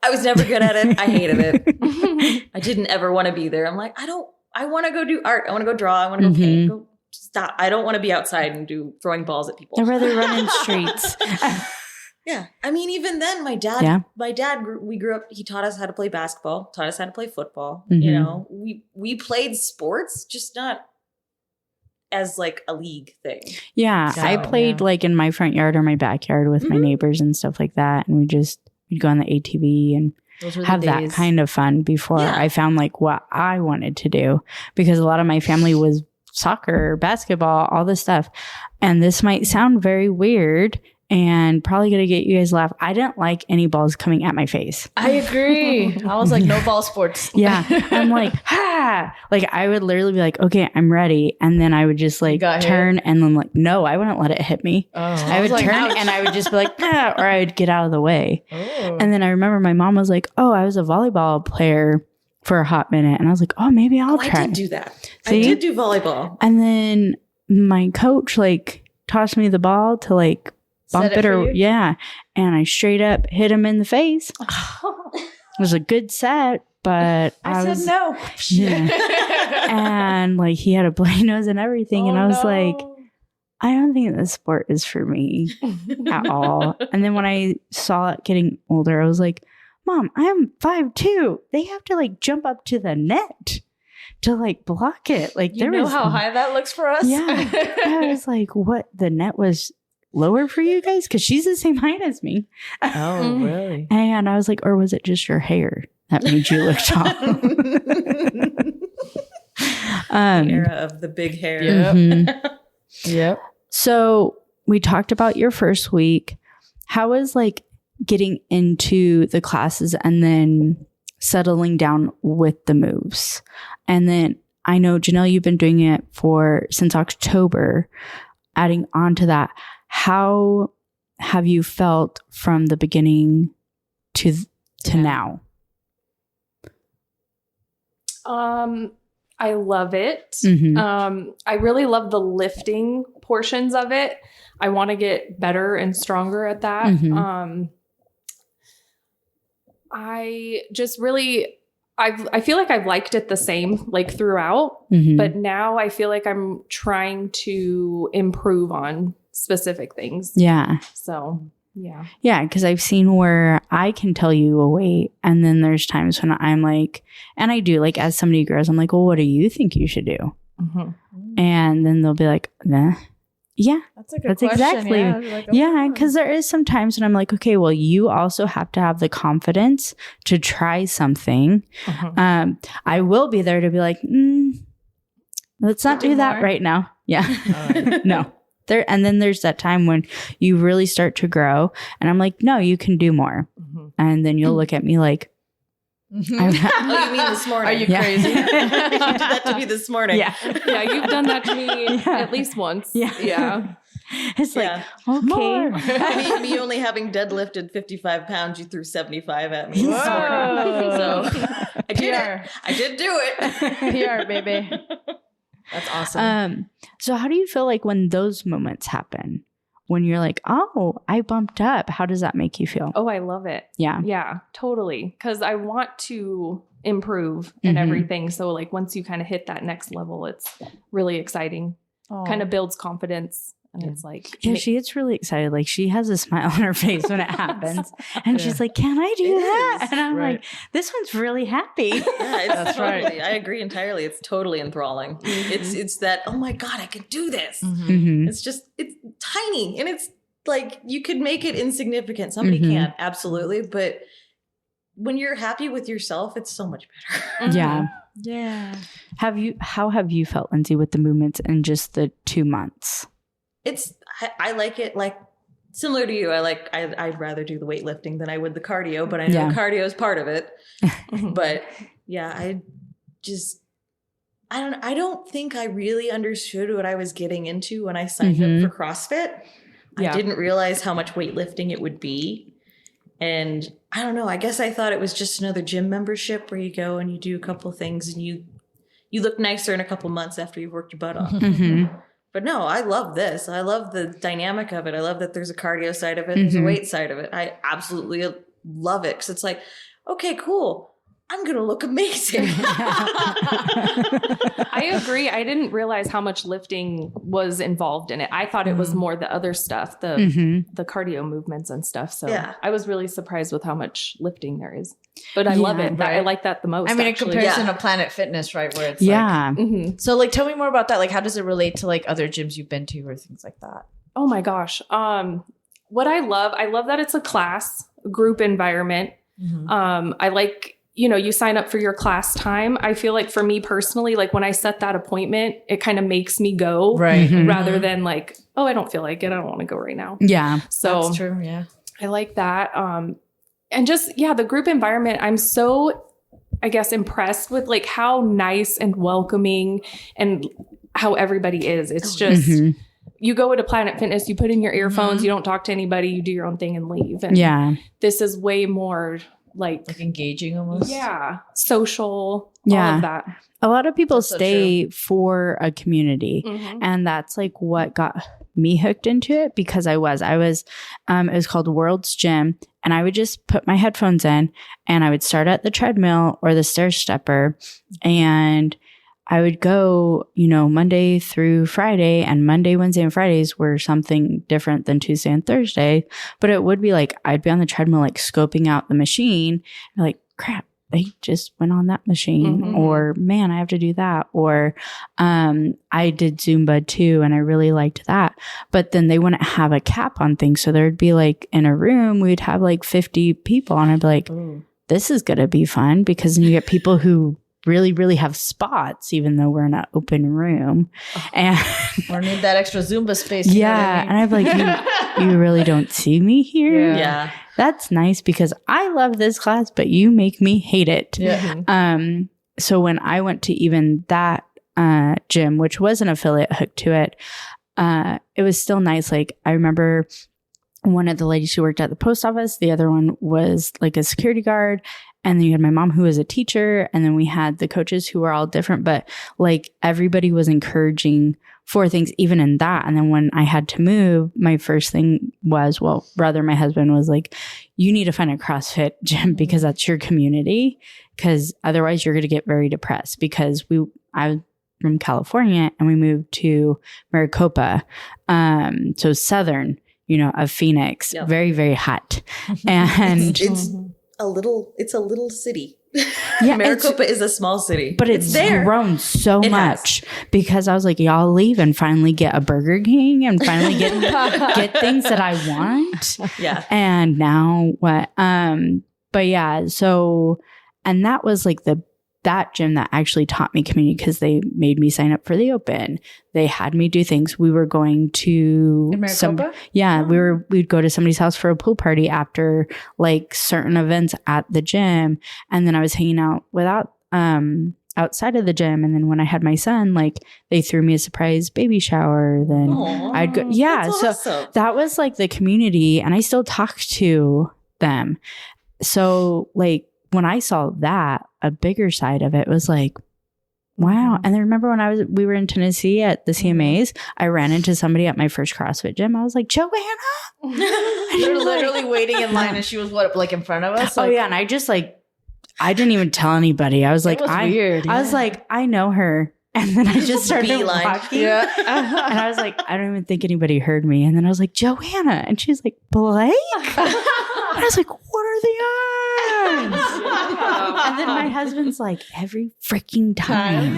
Speaker 4: I was never good at it. I hated it. I didn't ever want to be there. I'm like, I want to go do art. I want to go draw. I want to go paint. Go stop. I don't want to be outside and throwing balls at people.
Speaker 1: I'd rather run in streets.
Speaker 4: Yeah. I mean, even then, my dad, we grew up, he taught us how to play basketball, taught us how to play football. You know, we played sports, just not as like a league thing.
Speaker 1: Yeah. I played like in my front yard or my backyard with my neighbors and stuff like that. And we'd go on the ATV and have that kind of fun before I found like what I wanted to do, because a lot of my family was soccer, basketball, all this stuff. And this might sound very weird and probably going to get you guys laugh. I didn't like any balls coming at my face.
Speaker 2: I agree. I was like, no ball sports.
Speaker 1: Yeah. I'm like, like I would literally be like, okay, I'm ready. And then I would just like turn and then like, no, I wouldn't let it hit me. I would turn and I would just be like, or I would get out of the way. And then I remember my mom was like, oh, I was a volleyball player for a hot minute. And I was like, oh, maybe I'll try.
Speaker 4: I did do that.
Speaker 1: See?
Speaker 4: I did do volleyball.
Speaker 1: And then my coach like tossed me the ball to like bump it or and I straight up hit him in the face. It was a good set, but I said
Speaker 2: no.
Speaker 1: And like he had a bloody nose and everything, and I was like, I don't think this sport is for me at all. And then when I saw it getting older, I was like, Mom, I'm 5'2". They have to like jump up to the net to like block it. Like
Speaker 2: you know how high that looks for us?
Speaker 1: Yeah. I was like, what? The net was lower for you guys? Because she's the same height as me.
Speaker 2: Oh, really?
Speaker 1: And I was like, or was it just your hair that made you look tall?
Speaker 4: The era of the big hair.
Speaker 2: Yep.
Speaker 1: So we talked about your first week. How was like getting into the classes and then settling down with the moves? And then I know, Janel, you've been doing it since October. Adding on to that, how have you felt from the beginning to now?
Speaker 5: I love it. I really love the lifting portions of it. I want to get better and stronger at that. I just really, I feel like I've liked it the same like throughout, but now I feel like I'm trying to improve on specific things.
Speaker 1: Yeah.
Speaker 5: So yeah.
Speaker 1: Yeah. Cause I've seen where I can tell you a weight, and then there's times when I'm like, and I do like, as somebody grows, I'm like, well, what do you think you should do? And then they'll be like, nah. Yeah,
Speaker 2: that's a good question.
Speaker 1: Exactly.
Speaker 2: Like,
Speaker 1: yeah, because there is some times when I'm like, okay, well, you also have to have the confidence to try something. I will be there to be like, let's not do that right now. Yeah, no. And then there's that time when you really start to grow, and I'm like, no, you can do more. And then you'll look at me like,
Speaker 4: oh, you mean this morning?
Speaker 2: Are you crazy?
Speaker 4: You did that to me this morning.
Speaker 5: Yeah, you've done that to me at least once. Yeah.
Speaker 1: It's like, okay.
Speaker 4: me only having deadlifted 55 pounds, you threw 75 at me. So I did it. I did do it.
Speaker 2: PR, baby. That's awesome.
Speaker 1: So how do you feel like when those moments happen? When you're like, oh, I bumped up. How does that make you feel?
Speaker 5: Oh, I love it.
Speaker 1: Yeah.
Speaker 5: Yeah, totally. Because I want to improve and everything. So like once you kind of hit that next level, it's really exciting. Kind of builds confidence. And it's like,
Speaker 1: yeah, she gets really excited. Like she has a smile on her face when it happens. And she's like, can I do that? And I'm like, this one's really happy.
Speaker 4: Yeah, that's totally, I agree entirely. It's totally enthralling. It's that, oh my God, I can do this. It's tiny. And it's like, you could make it insignificant. Somebody can, absolutely. But when you're happy with yourself, it's so much better.
Speaker 1: Yeah.
Speaker 2: Yeah.
Speaker 1: How have you felt, Lindsay, with the movements in just the 2 months?
Speaker 4: I like it like similar to you. I'd rather do the weightlifting than I would the cardio, but I know cardio is part of it. But yeah, I don't think I really understood what I was getting into when I signed up for CrossFit. I didn't realize how much weightlifting it would be. And I don't know, I guess I thought it was just another gym membership where you go and you do a couple things and you look nicer in a couple months after you've worked your butt off.
Speaker 1: Mm-hmm.
Speaker 4: But no, I love this. I love the dynamic of it. I love that there's a cardio side of it. There's a weight side of it. I absolutely love it because it's like, okay, cool. I'm going to look amazing.
Speaker 5: I agree. I didn't realize how much lifting was involved in it. I thought it was more the other stuff, the cardio movements and stuff. So I was really surprised with how much lifting there is. But I love it.
Speaker 2: Right?
Speaker 5: I like that the most.
Speaker 2: I mean,
Speaker 5: actually.
Speaker 2: in comparison to Planet Fitness, right? Where it's
Speaker 1: Mm-hmm.
Speaker 2: So like, tell me more about that. Like, how does it relate to like other gyms you've been to or things like that?
Speaker 5: Oh my gosh. What I love that it's a class group environment. I like, you sign up for your class time. I feel like for me personally, like when I set that appointment, it kind of makes me go rather than like, oh, I don't feel like it. I don't want to go right now.
Speaker 1: Yeah.
Speaker 5: So
Speaker 2: that's true. Yeah.
Speaker 5: I like that. And just, the group environment, I'm so, I guess, impressed with like how nice and welcoming and how everybody is. It's just, you go to Planet Fitness, you put in your earphones, you don't talk to anybody, you do your own thing and leave. And this is way more like
Speaker 2: engaging almost.
Speaker 5: Yeah. Social. All of that.
Speaker 1: A lot of people
Speaker 2: That's
Speaker 1: stay for a community. And that's like what got me hooked into it because it was called World's Gym. And I would just put my headphones in and I would start at the treadmill or the stair stepper. And I would go, Monday through Friday, and Monday, Wednesday, and Fridays were something different than Tuesday and Thursday. But it would be like, I'd be on the treadmill, like scoping out the machine, and like, crap, they just went on that machine, or man, I have to do that. Or I did Zumba too, and I really liked that. But then they wouldn't have a cap on things. So there'd be like in a room, we'd have like 50 people, and I'd be like, this is going to be fun because then you get people who really, really have spots, even though we're in an open room. And
Speaker 2: or need that extra Zumba space.
Speaker 1: Yeah. And I'd be like, you really don't see me here?
Speaker 4: Yeah.
Speaker 1: That's nice because I love this class, but you make me hate it.
Speaker 2: Yeah.
Speaker 1: So when I went to even that gym, which was an affiliate hooked to it, it was still nice. Like I remember one of the ladies who worked at the post office, the other one was like a security guard. And then you had my mom who was a teacher. And then we had the coaches who were all different, but like everybody was encouraging for things, even in that. And then when I had to move, my first thing was, my husband was like, you need to find a CrossFit gym because that's your community. Because otherwise you're going to get very depressed because I was from California and we moved to Maricopa. So southern, of Phoenix, very, very hot. And
Speaker 4: it's a little city.
Speaker 1: Yeah,
Speaker 4: Maricopa is a small city,
Speaker 1: but it's grown so much because I was like, y'all leave and finally get a Burger King and finally get things that I want.
Speaker 4: Yeah.
Speaker 1: And now what? But yeah, so, and that was like that gym that actually taught me community because they made me sign up for the open. They had me do things. We were going to we'd go to somebody's house for a pool party after like certain events at the gym. And then I was hanging out outside of the gym. And then when I had my son, like they threw me a surprise baby shower. Then I'd go. Yeah. So
Speaker 4: awesome.
Speaker 1: That was like the community and I still talk to them. So like, when I saw that, a bigger side of it was like, wow. And then remember when we were in Tennessee at the CMAs, I ran into somebody at my first CrossFit gym. I was like, Joanna.
Speaker 2: You're literally waiting in line and she was like in front of us?
Speaker 1: Oh yeah. And I just I didn't even tell anybody. I was like,
Speaker 2: weird.
Speaker 1: I was like, I know her. And then I just started walking.
Speaker 2: Yeah.
Speaker 1: And I was like, I don't even think anybody heard me. And then I was like, Joanna. And she's like, Blake? And I was like, what are the odds? And then my husband's like, every freaking time.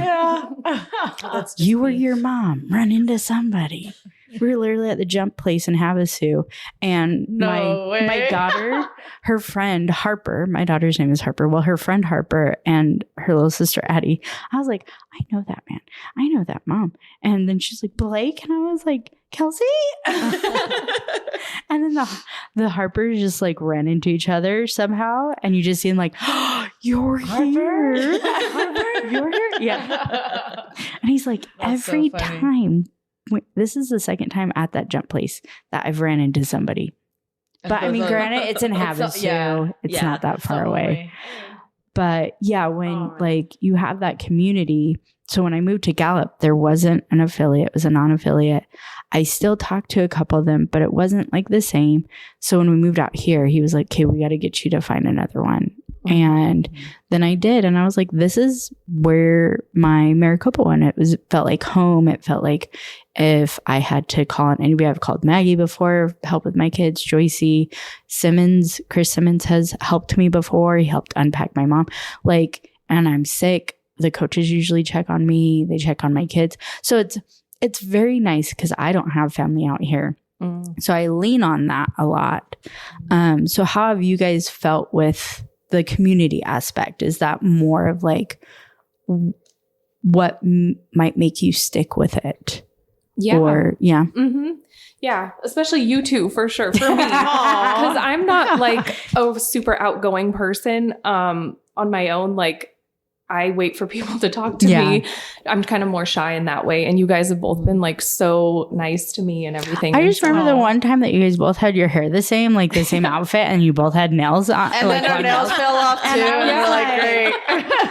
Speaker 1: You or your mom run into somebody. We were literally at the jump place in Havasu. And my daughter, her friend Harper, my daughter's name is Harper. Well, her friend Harper and her little sister Addie. I was like, I know that man. I know that mom. And then she's like, Blake. And I was like, Kelsey? And then the Harpers just like ran into each other somehow. And you just see them like, oh, you're here. You're here? Yeah. And he's like,
Speaker 2: That's
Speaker 1: every
Speaker 2: so funny.
Speaker 1: time. This is the second time at that jump place that I've ran into somebody. But I mean, granted, it's in Havasu. It's not that far away. But yeah, when like you have that community. So when I moved to Gallup, there wasn't an affiliate. It was a non-affiliate. I still talked to a couple of them, but it wasn't like the same. So when we moved out here, he was like, okay, we got to get you to find another one. And then I did. And I was like, this is where my Maricopa one, it felt like home. It felt like if I had to call on anybody, I've called Maggie before, help with my kids, Joycey, Chris Simmons has helped me before. He helped unpack my mom. Like, and I'm sick. The coaches usually check on me. They check on my kids. So it's very nice because I don't have family out here. So I lean on that a lot. So how have you guys felt with the community aspect? Is that more of like what might make you stick with it?
Speaker 5: Yeah.
Speaker 1: Or, yeah.
Speaker 5: Mm-hmm. Yeah. Especially you two, for sure. For me. Because I'm not like a super outgoing person on my own. Like, I wait for people to talk to me. I'm kind of more shy in that way. And you guys have both been like so nice to me and everything.
Speaker 1: I just remember the one time that you guys both had your hair the same, like the same outfit, and you both had nails on.
Speaker 2: And
Speaker 1: like,
Speaker 2: then our nails fell off too. And we're like, great.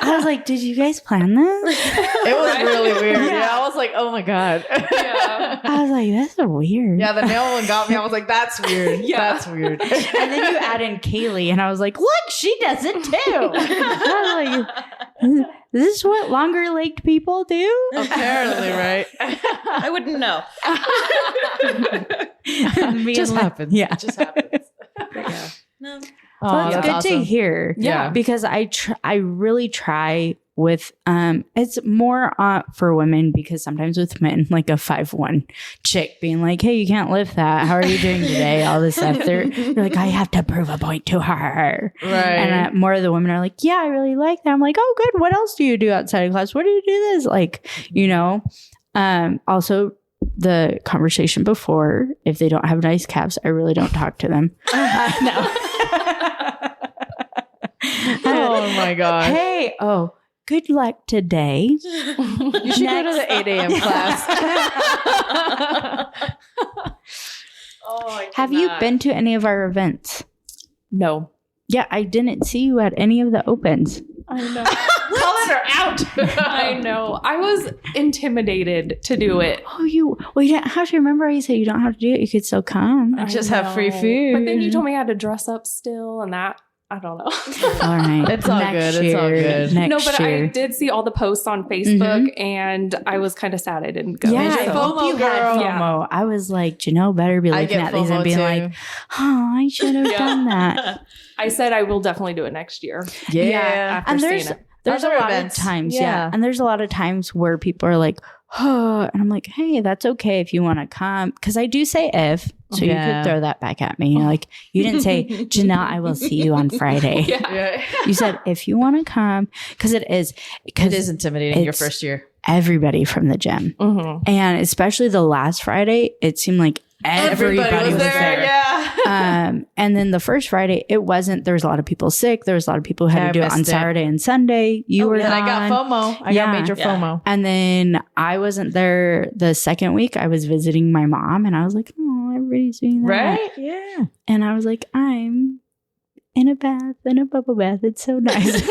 Speaker 1: I was like, did you guys plan this?
Speaker 2: It was really weird. Yeah. I was like, oh my God.
Speaker 5: Yeah.
Speaker 1: I was like, that's weird.
Speaker 2: Yeah, the nail one got me. I was like, that's weird. That's weird.
Speaker 1: And then you add in Kaylee, and I was like, look, she does it too. I was like, this is what longer-legged people do?
Speaker 2: Apparently, right?
Speaker 4: I wouldn't know.
Speaker 2: It just happens.
Speaker 1: Yeah.
Speaker 2: It just happens.
Speaker 4: Yeah. No.
Speaker 1: Well, it's good to hear.
Speaker 2: Yeah.
Speaker 1: Because I really try with, it's more for women because sometimes with men, like a 5'1" chick being like, hey, you can't lift that. How are you doing today? All this stuff. They're like, I have to prove a point to her.
Speaker 2: Right.
Speaker 1: And more of the women are like, yeah, I really like that. I'm like, oh, good. What else do you do outside of class? What do you do this? Like, you know, also the conversation before, if they don't have nice calves, I really don't talk to them. No.
Speaker 2: Oh my God.
Speaker 1: Hey, good luck today.
Speaker 2: You should go to the 8 a.m. class.
Speaker 1: Have you been to any of our events?
Speaker 5: No.
Speaker 1: Yeah, I didn't see you at any of the opens.
Speaker 5: I know.
Speaker 2: Calling her out.
Speaker 5: I know. I was intimidated to do it.
Speaker 1: Oh, you don't have to remember. I said you don't have to do it. You could still come.
Speaker 2: I just have free food.
Speaker 5: But then you told me I had to dress up still, and that I don't know.
Speaker 1: All right,
Speaker 2: It's all good. It's all good.
Speaker 1: Next
Speaker 5: No, but
Speaker 1: year.
Speaker 5: I did see all the posts on Facebook, and I was kind of sad I didn't go.
Speaker 1: Yeah, I
Speaker 2: Major
Speaker 1: hope
Speaker 2: FOMO,
Speaker 1: you had
Speaker 2: girl.
Speaker 1: FOMO. I was like, Janelle better be
Speaker 2: I
Speaker 1: looking
Speaker 2: get
Speaker 1: at these and
Speaker 2: FOMO
Speaker 1: being
Speaker 2: too.
Speaker 1: like, oh, I should have done that.
Speaker 5: I said I will definitely do it next year.
Speaker 2: Yeah.
Speaker 5: After
Speaker 1: And
Speaker 5: seeing it.
Speaker 1: there's a
Speaker 2: Other
Speaker 1: lot
Speaker 2: events.
Speaker 1: of times,
Speaker 2: Yeah.
Speaker 1: and there's a lot of times where people are like, oh, and I'm like, hey, that's okay if you want to come, because I do say if, so you could throw that back at me. Like, you didn't say, Janelle, I will see you on Friday.
Speaker 2: Yeah.
Speaker 1: You said if you want to come, because it is
Speaker 2: Intimidating your
Speaker 1: it's-
Speaker 2: first year.
Speaker 1: everybody from the gym,
Speaker 5: Mm-hmm.
Speaker 1: and especially the last Friday, it seemed like everybody was there.
Speaker 2: Yeah.
Speaker 1: And then the first Friday, it wasn't. There was a lot of people sick. There was a lot of people who had
Speaker 2: Yeah,
Speaker 1: to do
Speaker 2: I
Speaker 1: it on
Speaker 2: missed it.
Speaker 1: Saturday and Sunday. You were
Speaker 2: And
Speaker 1: gone.
Speaker 2: I got FOMO. I
Speaker 1: Yeah.
Speaker 2: got major
Speaker 4: Yeah.
Speaker 2: FOMO.
Speaker 1: And then I wasn't there the second week. I was visiting my mom, and I was like, oh, everybody's doing that.
Speaker 2: Right? Yeah.
Speaker 1: And I was like, I'm in a bath, in a bubble bath. It's so nice.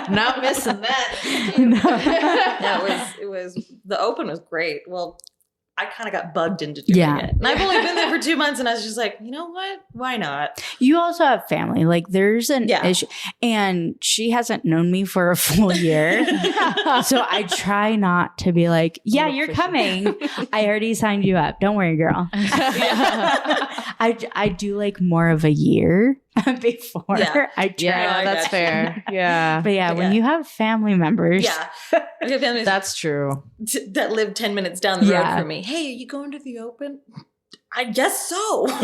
Speaker 2: Not missing that.
Speaker 4: Yeah, it was the open was great. Well, I kind of got bugged into doing it. And I've only been there for 2 months, and I was just like, you know what? Why not?
Speaker 1: You also have family. Like, there's an
Speaker 4: Yeah.
Speaker 1: issue. And she hasn't known me for a full year. So I try not to be like, yeah, you're coming. I already signed you up. Don't worry, girl. I do like more of a year before
Speaker 4: Yeah.
Speaker 1: I try.
Speaker 2: Yeah,
Speaker 4: I
Speaker 2: that's
Speaker 4: got
Speaker 2: fair. Yeah.
Speaker 1: But yeah, when you have family members.
Speaker 4: Yeah. I have families
Speaker 2: That's true.
Speaker 4: that live 10 minutes down the
Speaker 1: Yeah.
Speaker 4: road from me. Hey, are you going to the open? I guess so. But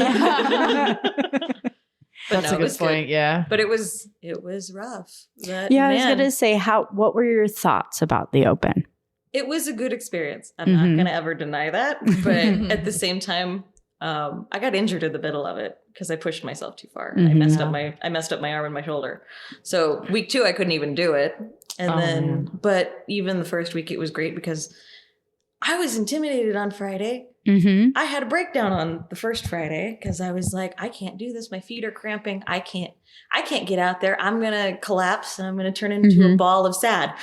Speaker 2: That's
Speaker 4: no,
Speaker 2: a
Speaker 4: it was
Speaker 2: good point. Yeah.
Speaker 4: But it was rough. That,
Speaker 1: Yeah, I was
Speaker 4: man,
Speaker 1: going to say, what were your thoughts about the open?
Speaker 4: it was a good experience. I'm
Speaker 1: Mhm.
Speaker 4: not going to ever deny that. But at the same time, I got injured in the middle of it because I pushed myself too far. I
Speaker 1: Mhm.
Speaker 4: messed up my arm and my shoulder. So week 2, I couldn't even do it. And but even the first week, it was great because I was intimidated on Friday
Speaker 1: Mm-hmm.
Speaker 4: I had a breakdown on the first Friday because I was like, I can't do this. My feet are cramping. I can't get out there. I'm going to collapse and I'm going to turn into a ball of sad.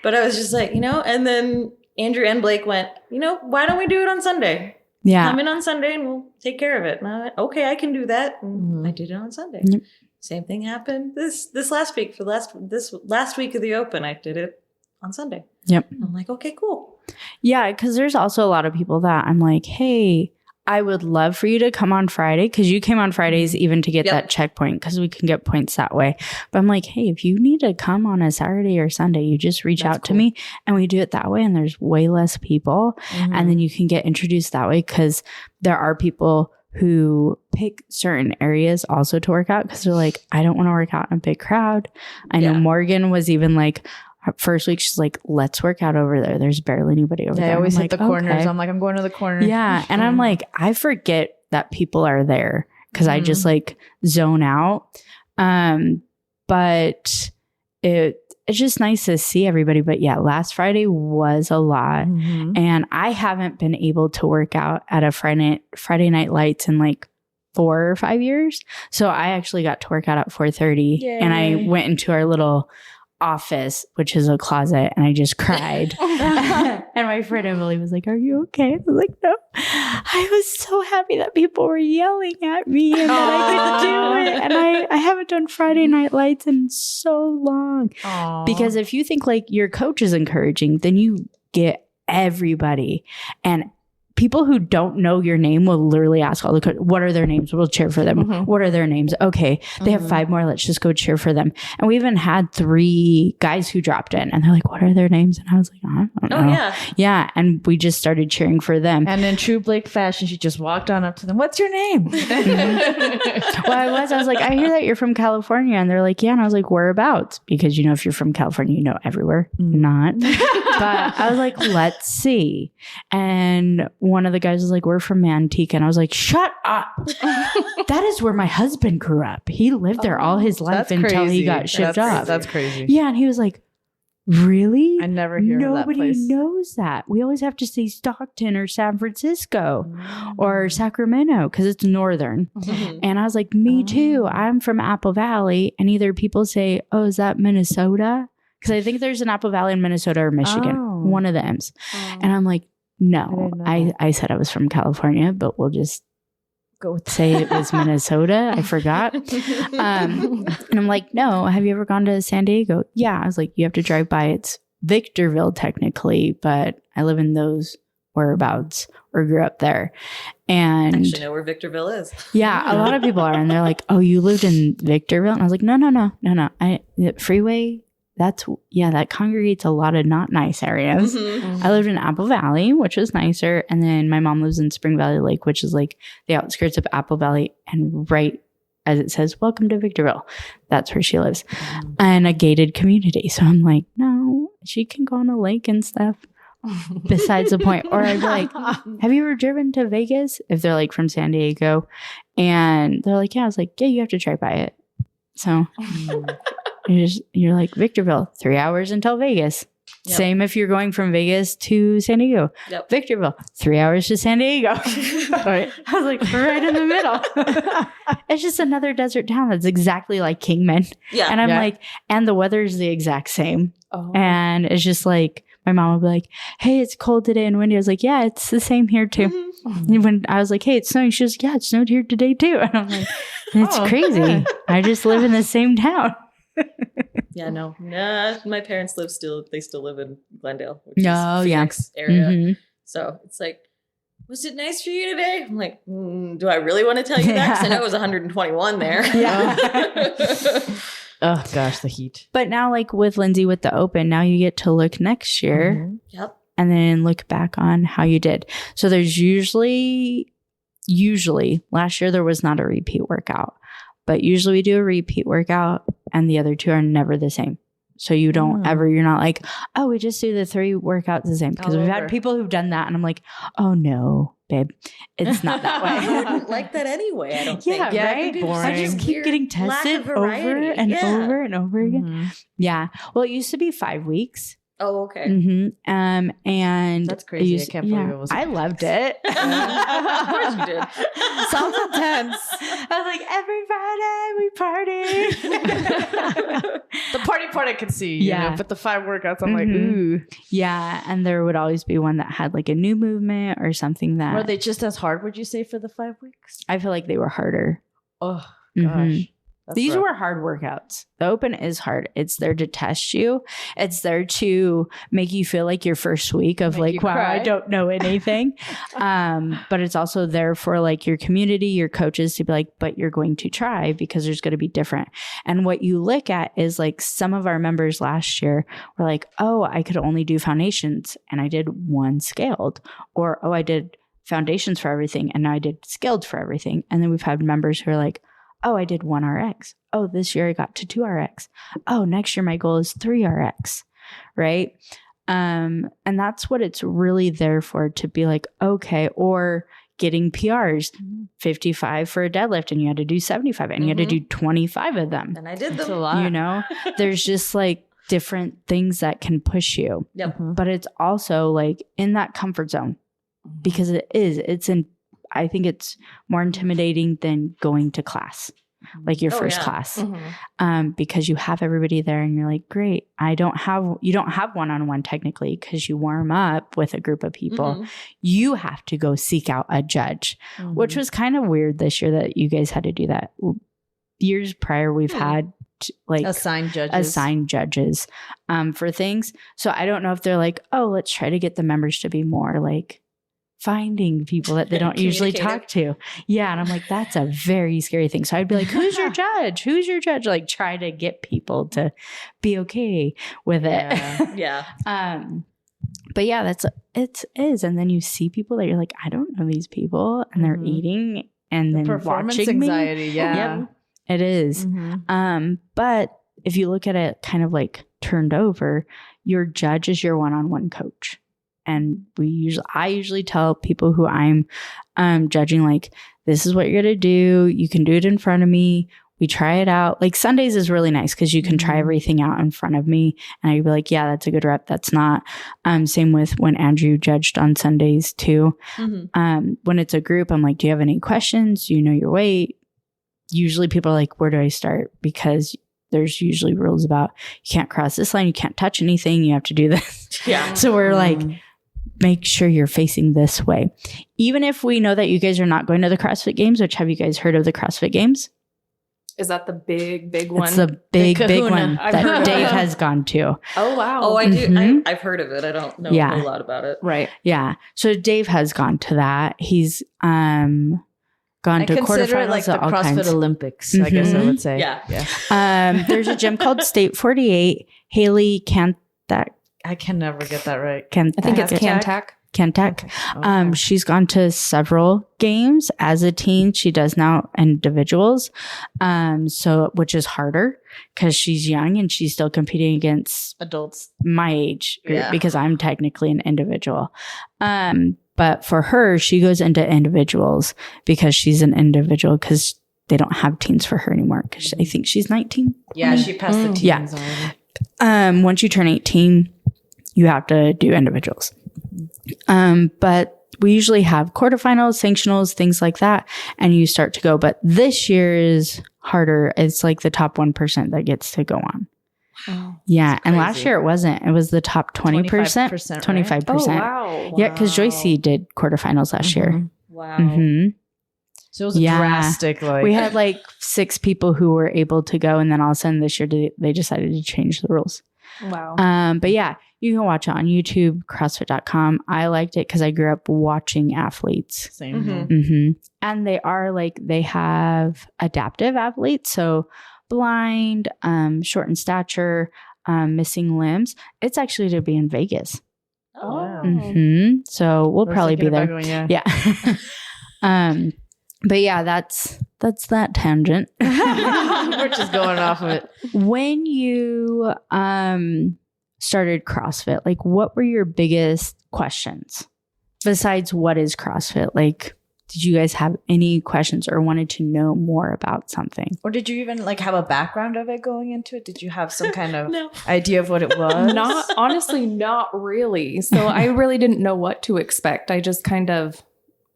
Speaker 4: But I was just like, and then Andrew and Blake went, why don't we do it on Sunday?
Speaker 1: Yeah.
Speaker 4: Come in on Sunday and we'll take care of it. And I went, okay, I can do that. And I did it on Sunday.
Speaker 1: Yep.
Speaker 4: Same thing happened this last week. This last week of the Open, I did it on Sunday.
Speaker 1: Yep.
Speaker 4: I'm like, okay, cool.
Speaker 1: Yeah, because there's also a lot of people that I'm like, hey, I would love for you to come on Friday, because you came on Fridays even to get that checkpoint, because we can get points that way. But I'm like, hey, if you need to come on a Saturday or Sunday, you just reach out to me and we do it that way. And there's way less people. And then you can get introduced that way, because there are people who pick certain areas also to work out, because they're like, I don't want to work out in a big crowd. I know Morgan was even like, first week, she's like, let's work out over there. There's barely anybody over there.
Speaker 2: I always hit
Speaker 1: like,
Speaker 2: the corners.
Speaker 1: okay.
Speaker 2: I'm like, I'm going to the corner.
Speaker 1: Yeah. And I'm like, I forget that people are there, because I just like zone out. But it's just nice to see everybody. But yeah, last Friday was a lot. And I haven't been able to work out at a Friday Night Lights in like 4 or 5 years. So I actually got to work out at 4:30. And I went into our little office, which is a closet, and I just cried. And my friend Emily was like, are you okay? I was like, no. I was so happy that people were yelling at me and that I could do it. And I haven't done Friday Night Lights in so long. Because if you think like your coach is encouraging, then you get everybody. And people who don't know your name will literally ask all the coaches, what are their names? We'll cheer for them. What are their names? Okay, they have 5 more. Let's just go cheer for them. And we even had 3 guys who dropped in, and they're like, what are their names? And I was like, I don't know.
Speaker 4: Yeah.
Speaker 1: Yeah. And we just started cheering for them.
Speaker 2: And in true Blake fashion, she just walked on up to them. What's your name?
Speaker 1: Well, I was like, I hear that you're from California. And they're like, yeah. And I was like, whereabouts? Because, if you're from California, you know everywhere. Not. But I was like, let's see. And one of the guys was like, we're from Manteca. And I was like, shut up. That is where my husband grew up. He lived there all his life until he got shipped off.
Speaker 2: That's crazy.
Speaker 1: Yeah. And he was like, really?
Speaker 2: I never hear of that
Speaker 1: Nobody
Speaker 2: place.
Speaker 1: knows that. We always have to say Stockton or San Francisco or Sacramento, because it's northern. And I was like, me too. I'm from Apple Valley. And either people say, oh, is that Minnesota? Because I think there's an Apple Valley in Minnesota or Michigan, one of the M's. And I'm like, no, I said I was from California, but we'll just go say it was Minnesota. I forgot. And I'm like, no, have you ever gone to San Diego? Yeah. I was like, you have to drive by. It's Victorville technically, but I live in those whereabouts or grew up there. And
Speaker 4: I actually know where Victorville is.
Speaker 1: Yeah, a lot of people are. And they're like, oh, you lived in Victorville? And I was like, no. The freeway, that congregates a lot of not nice areas. I lived in Apple Valley, which was nicer. And then my mom lives in Spring Valley Lake, which is like the outskirts of Apple Valley. And right as it says, welcome to Victorville, that's where she lives. And a gated community. So I'm like, no, she can go on a lake and stuff. Besides the point. Or I'd be like, have you ever driven to Vegas? If they're like from San Diego. And they're like, yeah. I was like, yeah, you have to drive by it. So you're like, Victorville, 3 hours until Vegas. Yep. Same if you're going from Vegas to San Diego. Yep. Victorville, 3 hours to San Diego. Right. I was like, right in the middle. It's just another desert town that's exactly like Kingman. Yeah. And I'm like, and the weather is the exact same. And it's just like, my mom would be like, hey, it's cold today and windy. I was like, yeah, it's the same here too. And when I was like, hey, it's snowing, she was like, yeah, it snowed here today too. And I'm like, it's crazy. I just live in the same town.
Speaker 4: Yeah, no. Nah, my parents still live in Glendale, which is Phoenix area. So it's like, was it nice for you today? I'm like, do I really want to tell you that? Because I know it was 121 there. Yeah.
Speaker 2: Oh gosh, the heat.
Speaker 1: But now, like with Lindsay with the Open, now you get to look next year.
Speaker 4: Yep.
Speaker 1: And then look back on how you did. So there's usually last year there was not a repeat workout, but usually we do a repeat workout and the other 2 are never the same. So you don't you're not like, oh, we just do the 3 workouts the same. Because we've had people who've done that and I'm like, oh no, babe, it's not that way.
Speaker 4: I wouldn't like that anyway, I don't think.
Speaker 1: Yeah, right? I just keep getting tested over and over and over again. Yeah. Well, it used to be 5 weeks.
Speaker 4: Oh, okay.
Speaker 1: And
Speaker 2: That's crazy. I can't believe it was.
Speaker 1: I loved it.
Speaker 4: Of course you did.
Speaker 2: Sounds intense.
Speaker 1: I was like, every Friday we party.
Speaker 2: The party part I could see, you know, but the 5 workouts, I'm like,
Speaker 1: Mhm.
Speaker 2: ooh.
Speaker 1: Yeah. And there would always be one that had like a new movement or something that
Speaker 2: Were they just as hard, would you say, for the 5 weeks?
Speaker 1: I feel like they were harder.
Speaker 2: Oh, gosh.
Speaker 1: Mhm.
Speaker 2: That's
Speaker 1: These
Speaker 2: rough.
Speaker 1: were hard workouts. The open is hard. It's there to test you. It's there to make you feel like your first week of
Speaker 2: Make
Speaker 1: like,
Speaker 2: you
Speaker 1: wow,
Speaker 2: cry.
Speaker 1: I don't know anything. But it's also there for like your community, your coaches to be like, but you're going to try because there's going to be different. And what you look at is like some of our members last year were like, oh, I could only do foundations and I did 1 scaled, or, oh, I did foundations for everything and now I did scaled for everything. And then we've had members who are like, oh, I did 1 RX. Oh, this year I got to 2 RX. Oh, next year my goal is 3 RX, right? And that's what it's really there for, to be like, okay, or getting PRs, 55 for a deadlift and you had to do 75 and you had to do 25 of them.
Speaker 4: And I did
Speaker 2: That's a
Speaker 4: them.
Speaker 2: lot.
Speaker 1: You know, there's just like different things that can push you,
Speaker 4: Yep.
Speaker 1: but it's also like in that comfort zone, because I think it's more intimidating than going to class, like your
Speaker 4: Oh,
Speaker 1: first
Speaker 4: yeah.
Speaker 1: class, because you have everybody there and you're like, great. You don't have one-on-one technically because you warm up with a group of people.
Speaker 4: Mhm.
Speaker 1: You have to go seek out a judge, which was kind of weird this year that you guys had to do that. Years prior, we've had like
Speaker 2: assigned
Speaker 1: judges for things. So I don't know if they're like, oh, let's try to get the members to be more like finding people that they don't usually talk to. Yeah. And I'm like, that's a very scary thing. So I'd be like, who's your judge? Who's your judge? Like try to get people to be okay with it.
Speaker 4: Yeah.
Speaker 1: But yeah, it is. And then you see people that you're like, I don't know these people, and they're eating and then
Speaker 2: performance
Speaker 1: watching
Speaker 2: anxiety.
Speaker 1: me.
Speaker 2: Yeah.
Speaker 1: Yep, it is. But if you look at it kind of like turned over, your judge is your one-on-one coach. And I usually tell people who I'm judging, like, this is what you're going to do. You can do it in front of me. We try it out. Like Sundays is really nice because you can try everything out in front of me. And I'd be like, yeah, that's a good rep. That's not. Same with when Andrew judged on Sundays too. When it's a group, I'm like, do you have any questions? Do you know your weight? Usually people are like, where do I start? Because there's usually rules about you can't cross this line. You can't touch anything. You have to do this.
Speaker 4: Yeah.
Speaker 1: So we're like, make sure you're facing this way. Even if we know that you guys are not going to the CrossFit Games, which have you guys heard of the CrossFit Games?
Speaker 5: Is that the big one?
Speaker 1: It's the big
Speaker 2: kahuna.
Speaker 1: one
Speaker 5: I've heard
Speaker 1: that
Speaker 5: of
Speaker 1: Dave
Speaker 5: it.
Speaker 1: has gone to.
Speaker 5: Oh, wow.
Speaker 4: Oh, I do.
Speaker 1: Mhm.
Speaker 4: I've heard of it. I don't know
Speaker 1: Yeah.
Speaker 4: a whole lot about it.
Speaker 5: Right.
Speaker 1: Yeah. So Dave has gone to that. He's gone
Speaker 2: I
Speaker 1: to
Speaker 2: consider
Speaker 1: quarterfinals
Speaker 2: it like the
Speaker 1: of all
Speaker 2: CrossFit
Speaker 1: kinds.
Speaker 2: Olympics, I guess I
Speaker 1: Mhm.
Speaker 2: would say.
Speaker 4: Yeah.
Speaker 1: There's a gym called State 48. Haley
Speaker 2: I can never get that right.
Speaker 5: I think it's
Speaker 1: Kantak.
Speaker 5: Cantac.
Speaker 2: Okay.
Speaker 1: She's gone to several games as a teen. She does now individuals. Which is harder because she's young and she's still competing against
Speaker 2: Adults.
Speaker 1: my age group
Speaker 2: Yeah.
Speaker 1: because I'm technically an individual. But for her, she goes into individuals because she's an individual because they don't have teens for her anymore because I think she's 19.
Speaker 2: Yeah, she passed the teens
Speaker 1: Yeah.
Speaker 2: already.
Speaker 1: Once you turn 18, you have to do individuals. But we usually have quarterfinals, sanctionals, things like that, and you start to go. But this year is harder. It's like the top 1% that gets to go on.
Speaker 5: Oh.
Speaker 1: Yeah. And last
Speaker 2: crazy.
Speaker 1: year it wasn't. It was the top 20%,
Speaker 2: 25%,
Speaker 1: 25%.
Speaker 5: Oh, wow.
Speaker 1: Yeah, because Joycey did quarterfinals last year.
Speaker 4: Wow.
Speaker 1: hmm
Speaker 2: So it was a
Speaker 1: Yeah.
Speaker 2: drastic, like.
Speaker 1: We had like 6 people who were able to go, and then all of a sudden this year they decided to change the rules.
Speaker 5: Wow.
Speaker 1: But yeah, you can watch it on YouTube, CrossFit.com. I liked it because I grew up watching athletes.
Speaker 2: Same.
Speaker 5: Mhm.
Speaker 1: And they have adaptive athletes. So blind, short in stature, missing limbs. It's actually to be in Vegas.
Speaker 2: Oh, wow.
Speaker 1: So we'll
Speaker 2: I was
Speaker 1: probably be
Speaker 2: thinking about
Speaker 1: there.
Speaker 2: going,
Speaker 1: Yeah. But yeah, that's that tangent.
Speaker 2: We're just going off of it.
Speaker 1: When you started CrossFit, like what were your biggest questions besides what is CrossFit? Like, did you guys have any questions or wanted to know more about something?
Speaker 2: Or did you even like have a background of it going into it? Did you have some kind of
Speaker 4: No.
Speaker 2: idea of what it was?
Speaker 5: Honestly, not really. So I really didn't know what to expect. I just kind of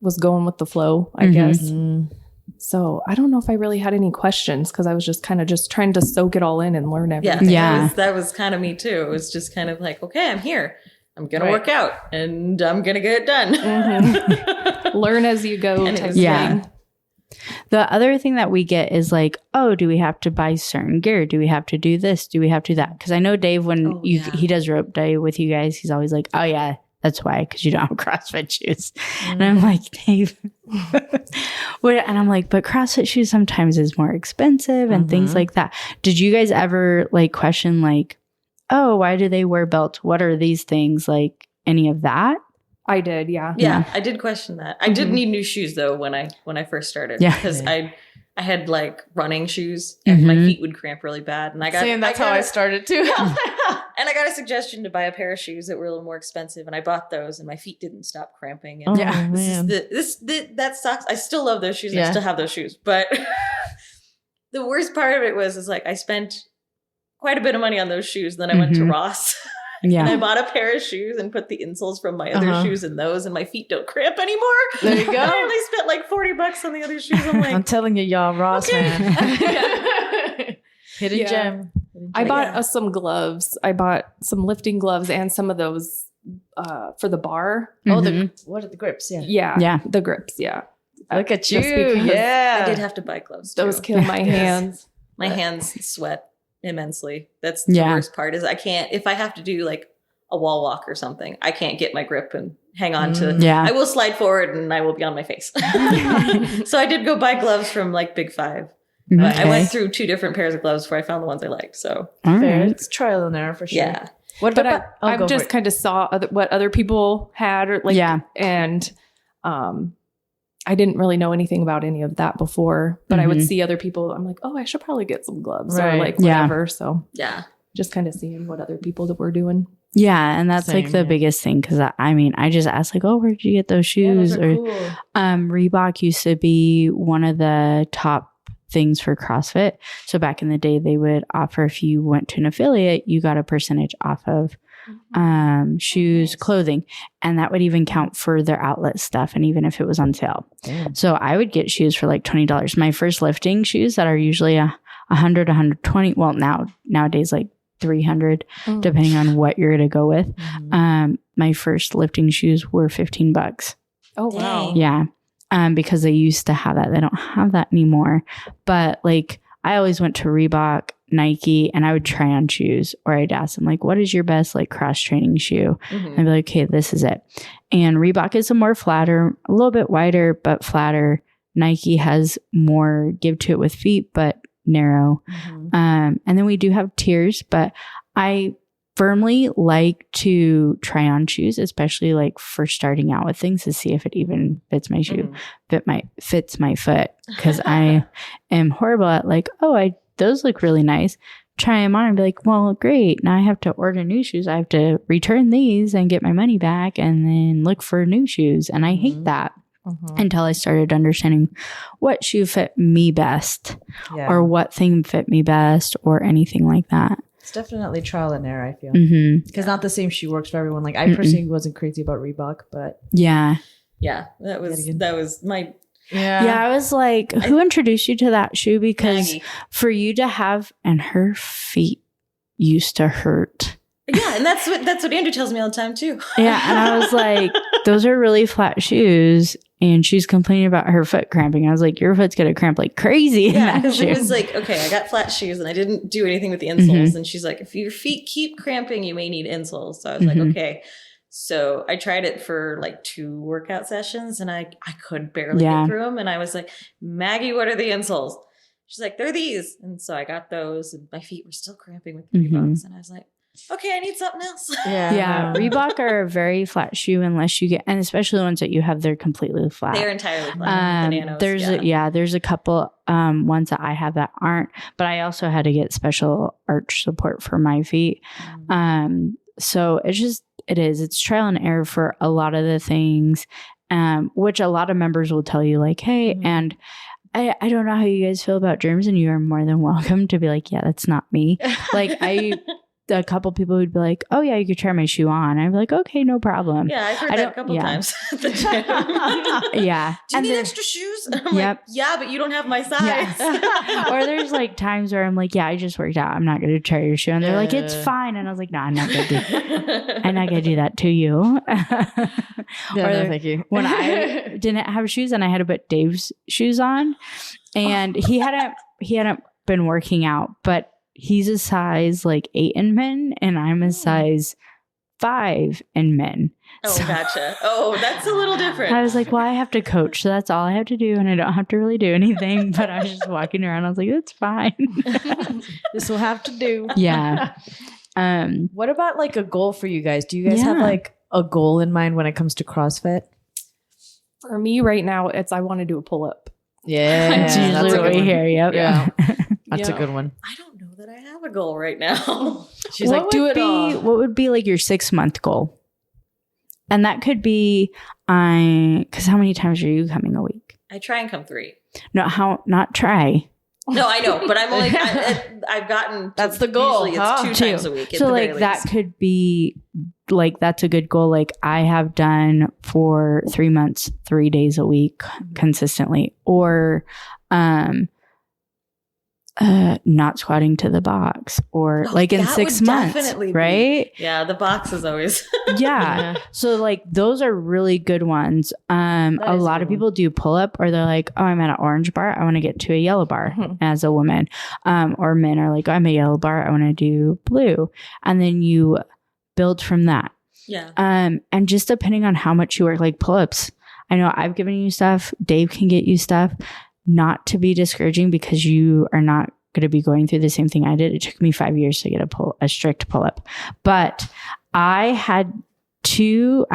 Speaker 5: was going with the flow, I guess. So I don't know if I really had any questions because I was just kind of just trying to soak it all in and learn everything.
Speaker 1: Yeah.
Speaker 4: That was kind of me too. It was just kind of like, okay, I'm here. I'm going to work out and I'm going to get it done.
Speaker 5: Learn as you go.
Speaker 4: And
Speaker 5: type
Speaker 1: yeah.
Speaker 5: thing.
Speaker 1: The other thing that we get is like, oh, do we have to buy certain gear? Do we have to do this? Do we have to do that? Because I know Dave, when he does rope day with you guys, he's always like, oh yeah, that's why, because you don't have CrossFit shoes. And I'm like, Dave. And I'm like, but CrossFit shoes sometimes is more expensive and things like that. Did you guys ever like question like, oh, why do they wear belts? What are these things? Like any of that?
Speaker 5: I did, yeah.
Speaker 4: Yeah, I did question that. I did need new shoes though when I first started.
Speaker 1: Yeah.
Speaker 4: Because I had like running shoes and my feet would cramp really bad. And I got
Speaker 2: that's how I started too.
Speaker 4: and I got a suggestion to buy a pair of shoes that were a little more expensive, and I bought those, and my feet didn't stop cramping. And that sucks. I still love those shoes.
Speaker 2: Yeah.
Speaker 4: I still have those shoes, but the worst part of it was I spent quite a bit of money on those shoes. Then I went to Ross.
Speaker 1: Yeah.
Speaker 4: And I bought a pair of shoes and put the insoles from my other shoes in those, and my feet don't cramp anymore.
Speaker 2: There you go.
Speaker 4: I only spent like $40 on the other shoes. I'm like,
Speaker 2: I'm telling you, y'all, Ross, man. Hidden gem.
Speaker 5: I bought some gloves. I bought some lifting gloves and some of those for the bar.
Speaker 2: Oh, what are the grips? Yeah.
Speaker 5: Yeah. The grips. Yeah.
Speaker 2: Look at you.
Speaker 5: Just because
Speaker 2: Yeah.
Speaker 4: I did have to buy gloves too.
Speaker 5: Those kill my hands.
Speaker 4: My hands sweat immensely. That's the worst part is I can't, if I have to do like a wall walk or something, I can't get my grip and hang on to, I will slide forward and I will be on my face. So I did go buy gloves from like Big Five. But I went through 2 different pairs of gloves before I found the ones I liked. So
Speaker 2: fair. It's trial and error for sure.
Speaker 4: yeah.
Speaker 2: What
Speaker 5: But
Speaker 2: about,
Speaker 5: I just kind of saw what other people had or like, and I didn't really know anything about any of that before, but I would see other people. I'm like, oh, I should probably get some gloves or like whatever. So just kind of seeing what other people that were doing.
Speaker 1: Yeah, and that's like the biggest thing because I just asked like, oh, where'd you get those shoes?
Speaker 2: Yeah, those are cool.
Speaker 1: Reebok used to be one of the top things for CrossFit. So back in the day, they would offer if you went to an affiliate, you got a percentage off of shoes, clothing, and that would even count for their outlet stuff. And even if it was on sale, so I would get shoes for like $20. My first lifting shoes that are usually $100, $120. Well, nowadays like $300, depending on what you're going to go with. My first lifting shoes were $15.
Speaker 5: Oh wow!
Speaker 1: Yeah, because they used to have that. They don't have that anymore. But like, I always went to Reebok, Nike, and I would try on shoes, or I'd ask them like, what is your best like cross training shoe? I'd be like, okay, this is it. And Reebok is a more flatter, a little bit wider, but flatter. Nike has more give to it with feet, but narrow. And then we do have tiers, but I firmly like to try on shoes, especially like for starting out with things to see if it even fits my shoe, fits my foot. Cause I am horrible at like, oh, those look really nice. Try them on and be like, well, great. Now I have to order new shoes. I have to return these and get my money back and then look for new shoes. And I hate that until I started understanding what shoe fit me best or what thing fit me best or anything like that.
Speaker 2: It's definitely trial and error, I feel. Because not the same shoe works for everyone. Like I personally wasn't crazy about Reebok, but
Speaker 1: yeah,
Speaker 4: that was my
Speaker 1: I was like, who introduced you to that shoe? Because
Speaker 4: Maggie.
Speaker 1: For you to have, and her feet used to hurt.
Speaker 4: Yeah, and that's what Andrew tells me all the time too.
Speaker 1: Yeah, and I was like, those are really flat shoes, and she's complaining about her foot cramping. I was like, your foot's gonna cramp like crazy.
Speaker 4: Yeah, because it was like, okay, I got flat shoes and I didn't do anything with the insoles, and she's like, if your feet keep cramping, you may need insoles. So I was like, okay. So I tried it for like 2 workout sessions, and I could barely get through them. And I was like, Maggie, what are the insoles? She's like, they're these. And so I got those, and my feet were still cramping with Reeboks, and I was like, okay, I need something else.
Speaker 1: Yeah. Reebok are a very flat shoe unless you get, and especially the ones that you have, they're completely flat.
Speaker 4: They're entirely flat. The nanos,
Speaker 1: there's a couple ones that I have that aren't, but I also had to get special arch support for my feet. So it's trial and error for a lot of the things. which a lot of members will tell you like, hey, and I don't know how you guys feel about germs, and you are more than welcome to be like, yeah, that's not me. Like a couple people would be like, oh yeah, you could try my shoe on. I'd be like, okay, no problem.
Speaker 4: Yeah, I've heard that a couple times at the gym.
Speaker 1: Yeah.
Speaker 4: Do you need extra shoes? And I'm like, yeah, but you don't have my size.
Speaker 1: Yeah. Or there's like times where I'm like, yeah, I just worked out. I'm not going to try your shoe. And they're like, it's fine. And I was like, no, I'm not going to do that to you.
Speaker 2: No, thank you.
Speaker 1: When I didn't have shoes and I had to put Dave's shoes on, and he hadn't been working out, but he's a size like 8 in men, and I'm a size 5 in men.
Speaker 4: Oh, so, gotcha. Oh, that's a little different.
Speaker 1: I was like, well, I have to coach, so that's all I have to do, and I don't have to really do anything. But I was just walking around. I was like, it's fine.
Speaker 2: This will have to do.
Speaker 1: Yeah.
Speaker 2: What about like a goal for you guys? Do you guys have like a goal in mind when it comes to CrossFit?
Speaker 5: For me right now, it's I want to do a pull-up.
Speaker 2: Yeah.
Speaker 1: That's usually what we hear. Yep.
Speaker 2: Yeah. That's a good one.
Speaker 4: I don't know that I have a goal right now.
Speaker 2: She's like, do it all.
Speaker 1: What would be like your 6-month goal? And that could be, because how many times are you coming a week?
Speaker 4: I try and come 3.
Speaker 1: No, not try.
Speaker 4: No, I know, but I'm only, I've gotten.
Speaker 2: That's the goal.
Speaker 4: Usually it's 2 times a week.
Speaker 1: So like that could be like, that's a good goal. Like I have done for 3 months, 3 days a week consistently, or, not squatting to the box, or like in 6 months, right?
Speaker 4: Yeah, the box is always.
Speaker 1: Yeah. So like those are really good ones. A lot of people do pull up, or they're like, oh, I'm at an orange bar, I want to get to a yellow bar as a woman. Or men are like, oh, I'm a yellow bar, I want to do blue. And then you build from that.
Speaker 4: Yeah.
Speaker 1: And just depending on how much you work, like pull-ups, I know I've given you stuff, Dave can get you stuff. Not to be discouraging, because you are not going to be going through the same thing I did. It took me 5 years to get a strict pull-up, but I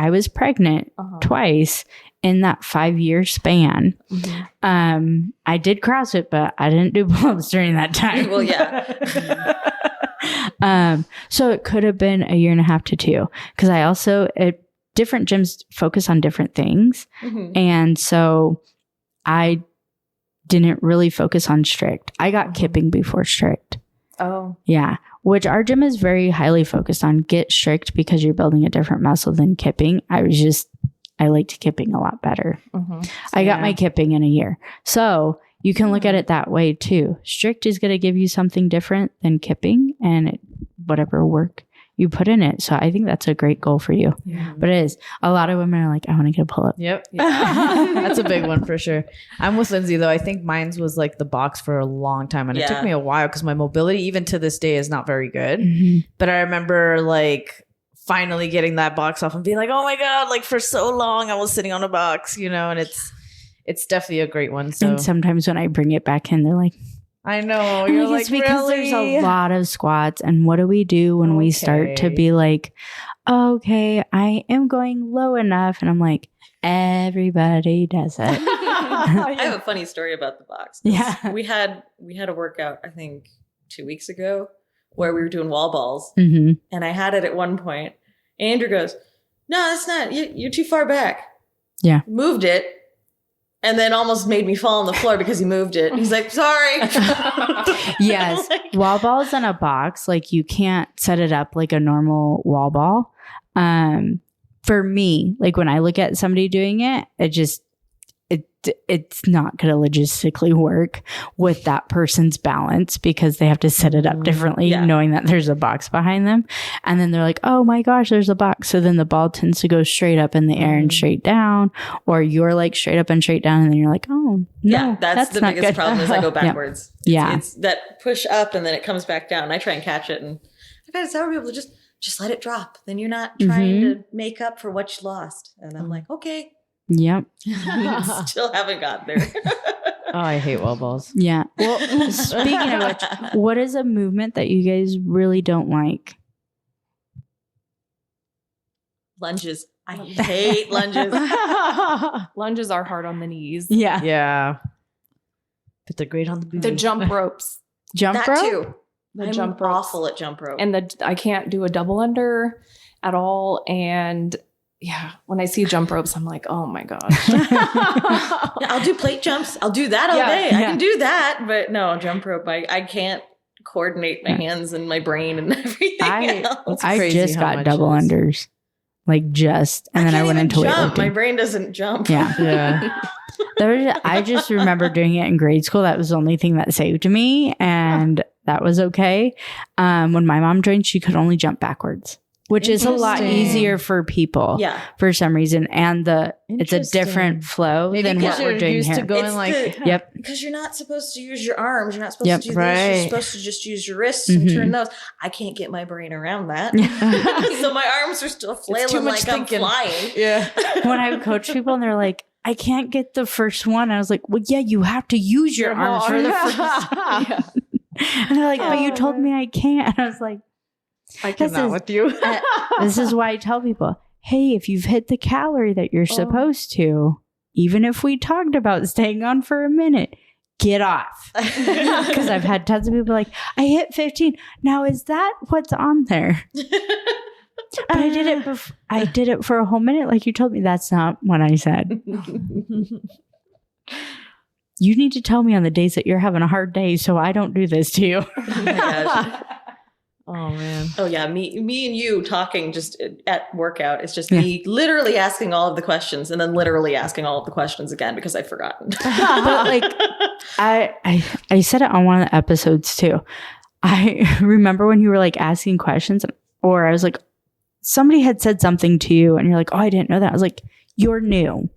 Speaker 1: was pregnant twice in that 5-year span. I did CrossFit, but I didn't do pull-ups during that time.
Speaker 4: Well, yeah.
Speaker 1: So it could have been 1.5 years to 2, because I also, different gyms focus on different things. And so I didn't really focus on strict. I got kipping before strict.
Speaker 5: Oh. Yeah.
Speaker 1: Which our gym is very highly focused on. Get strict because you're building a different muscle than kipping. I liked kipping a lot better. I got my kipping in 1 year. So you can look at it that way too. Strict is going to give you something different than kipping, and whatever work you put in it. So I think that's a great goal for you. Yeah. But it is. A lot of women are like, I want to get a pull-up.
Speaker 2: Yep. Yeah. That's a big one for sure. I'm with Lindsay though. I think mine was like the box for a long time, and it took me a while because my mobility even to this day is not very good. But I remember like finally getting that box off and being like, oh my God, like for so long I was sitting on a box, and it's definitely a great one. So.
Speaker 1: And sometimes when I bring it back in, they're like,
Speaker 2: I know. You're like,
Speaker 1: it's because there's a lot of squats. And what do we do when we start to be like, okay, I am going low enough? And I'm like, everybody does it.
Speaker 4: I have a funny story about the box.
Speaker 1: Yeah.
Speaker 4: We had a workout, I think 2 weeks ago, where we were doing wall balls.
Speaker 1: And
Speaker 4: I had it at one point. Andrew goes, no, that's not, you're too far back.
Speaker 1: Yeah.
Speaker 4: Moved it. And then almost made me fall on the floor because he moved it. He's like, sorry.
Speaker 1: Yes. Wall balls in a box, like you can't set it up like a normal wall ball. For me, like when I look at somebody doing it, it's not going to logistically work with that person's balance, because they have to set it up differently, knowing that there's a box behind them. And then they're like, oh my gosh, there's a box. So then the ball tends to go straight up in the air and straight down, or you're like straight up and straight down. And then you're like, oh, no,
Speaker 4: that's the biggest problem is I go backwards.
Speaker 1: Yeah.
Speaker 4: It's that push up and then it comes back down. I try and catch it. And I've had to tell people just let it drop. Then you're not trying to make up for what you lost. And I'm like, okay.
Speaker 1: Yep.
Speaker 4: Still haven't got there.
Speaker 2: Oh, I hate wall balls.
Speaker 1: Yeah. Well, speaking of which, what is a movement that you guys really don't like?
Speaker 4: Lunges. I hate lunges.
Speaker 5: Lunges are hard on the knees.
Speaker 1: Yeah.
Speaker 2: Yeah. But they're great on the booty.
Speaker 5: The jump ropes.
Speaker 1: Jump
Speaker 4: that
Speaker 1: rope?
Speaker 4: too.
Speaker 5: I'm
Speaker 4: jump awful at jump rope.
Speaker 5: And I can't do a double under at all. And when I see jump ropes, I'm like, oh my gosh.
Speaker 4: I'll do plate jumps. I'll do that all day. I can do that. But no, jump rope, I can't coordinate my hands and my brain and everything else.
Speaker 1: I just got double unders. And then I went into weightlifting.
Speaker 4: My brain doesn't jump.
Speaker 1: Yeah. I just remember doing it in grade school. That was the only thing that saved me. And that was okay. When my mom joined, she could only jump backwards, which is a lot easier for people for some reason. And it's a different flow than what we're doing here.
Speaker 4: Because you're not supposed to use your arms. You're not supposed to do this. You're supposed to just use your wrists and turn those. I can't get my brain around that. So my arms are still flailing like I'm flying. Yeah.
Speaker 1: When I coach people and they're like, I can't get the first one. I was like, well, yeah, you have to use your arms for the first one. And they're like, but you told me I can't. And I was like,
Speaker 2: I cannot with you.
Speaker 1: This is why I tell people, hey, if you've hit the calorie that you're supposed to, even if we talked about staying on for a minute, get off. Because I've had tons of people like, I hit 15. Now, is that what's on there? But I did it. I did it for a whole minute, like you told me. That's not what I said. You need to tell me on the days that you're having a hard day, so I don't do this to you.
Speaker 4: Oh my gosh.
Speaker 2: Oh man.
Speaker 4: Oh yeah. Me and you talking just at workout. It's just me literally asking all of the questions and then literally asking all of the questions again because I've forgotten.
Speaker 1: But like, I said it on one of the episodes too. I remember when you were like asking questions, or I was like, somebody had said something to you and you're like, oh, I didn't know that. I was like, you're new.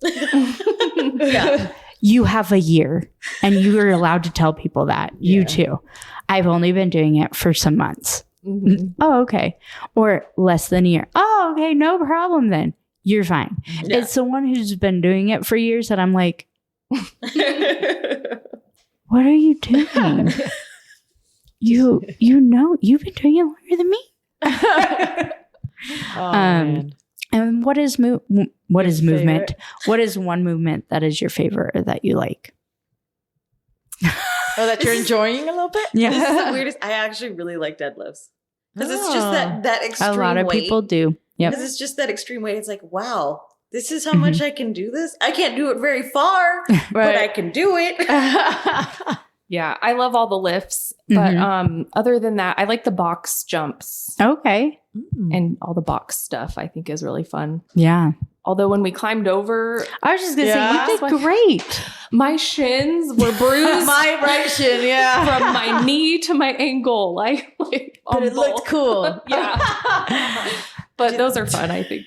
Speaker 1: You have a year and you are allowed to tell people that. You too. I've only been doing it for some months. Oh, okay. Or less than a year. Oh, okay. No problem then. You're fine. Yeah. It's the one who's been doing it for years that I'm like, what are you doing? You know, you've been doing it longer than me. And what is movement? What is one movement that is your favorite or that you like?
Speaker 2: Oh, that you're enjoying a little bit?
Speaker 1: Yeah.
Speaker 4: This is the weirdest. I actually really like deadlifts. Because it's just that extreme weight.
Speaker 1: A lot of people do. Yep.
Speaker 4: Because it's just that extreme weight. It's like, wow, this is how much I can do this. I can't do it very far, but I can do it.
Speaker 5: Yeah, I love all the lifts. But other than that, I like the box jumps.
Speaker 1: Okay.
Speaker 5: And all the box stuff I think is really fun.
Speaker 1: Yeah.
Speaker 5: Although when we climbed over,
Speaker 1: I was just going to say, you did great.
Speaker 5: My shins were bruised.
Speaker 2: My right shin,
Speaker 5: from my knee to my ankle. Like
Speaker 2: but it looked cool.
Speaker 5: Yeah. But those are fun, I think.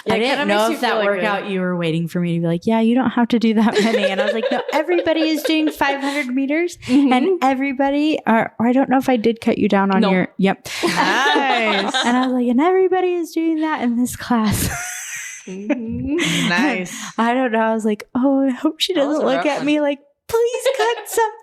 Speaker 1: I didn't know if that workout you were waiting for me to be like, yeah, you don't have to do that many. And I was like, no, everybody is doing 500 meters and everybody, or I don't know if I did cut you down on your, Nice. And I was like, and everybody is doing that in this class.
Speaker 2: Nice.
Speaker 1: I don't know. I was like, oh, I hope she doesn't look at me like, please cut something.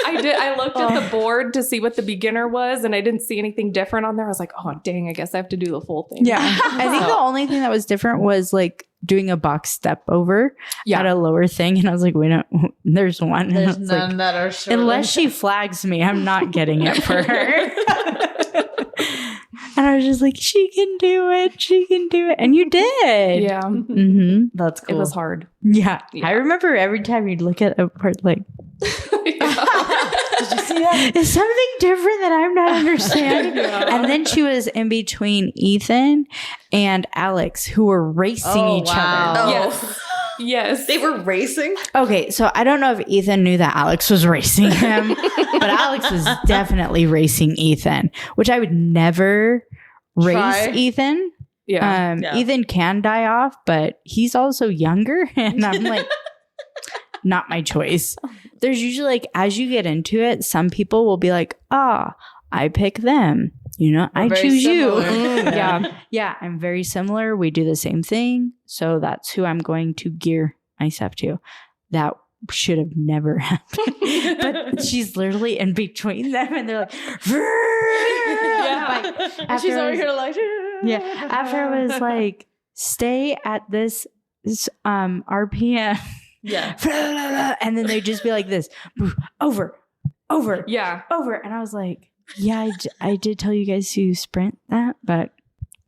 Speaker 5: I looked at the board to see what the beginner was and I didn't see anything different on there. I was like, oh, dang, I guess I have to do the full thing.
Speaker 1: Yeah. I think the only thing that was different was like doing a box step over at a lower thing. And I was like, there's one.
Speaker 2: There's none that are short.
Speaker 1: Unless she flags me, I'm not getting it for her. And I was just like, she can do it. She can do it. And you did.
Speaker 5: Yeah.
Speaker 1: Mm-hmm.
Speaker 2: That's cool.
Speaker 5: It was hard.
Speaker 1: Yeah. I remember every time you'd look at a part like, did you see that? It's something different that I'm not understanding. And then she was in between Ethan and Alex, who were racing each other.
Speaker 4: Oh.
Speaker 5: Yes.
Speaker 4: They were racing?
Speaker 1: Okay, so I don't know if Ethan knew that Alex was racing him, but Alex was definitely racing Ethan, which I would never race Ethan.
Speaker 5: Yeah.
Speaker 1: Ethan can die off, but he's also younger. And I'm like, not my choice. There's usually like, as you get into it, some people will be like, I pick them. You know, I choose you. Yeah, I'm very similar. We do the same thing. So that's who I'm going to gear myself to. That should have never happened. But she's literally in between them and they're like,
Speaker 2: and she's over here like,
Speaker 1: after I was like, stay at this RPM.
Speaker 4: Yeah.
Speaker 1: And then they'd just be like this, over.
Speaker 5: Yeah.
Speaker 1: Over. And I was like, yeah, I did tell you guys to sprint that, but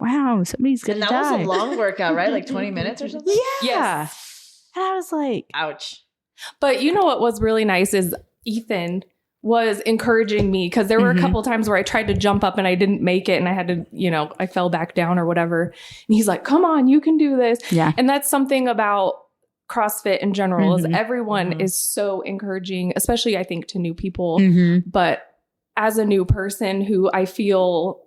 Speaker 1: wow, somebody's going
Speaker 2: And
Speaker 1: to
Speaker 2: that
Speaker 1: die.
Speaker 2: was a long workout, right? Like 20 minutes or something?
Speaker 1: Yeah.
Speaker 5: Yes.
Speaker 1: And I was like,
Speaker 2: Ouch.
Speaker 5: But you know what was really nice is Ethan was encouraging me because there were a couple times where I tried to jump up and I didn't make it and I had to, I fell back down or whatever. And he's like, come on, you can do this.
Speaker 1: yeah.
Speaker 5: And that's something about CrossFit in general is everyone is so encouraging, especially I think to new people. But as a new person who I feel,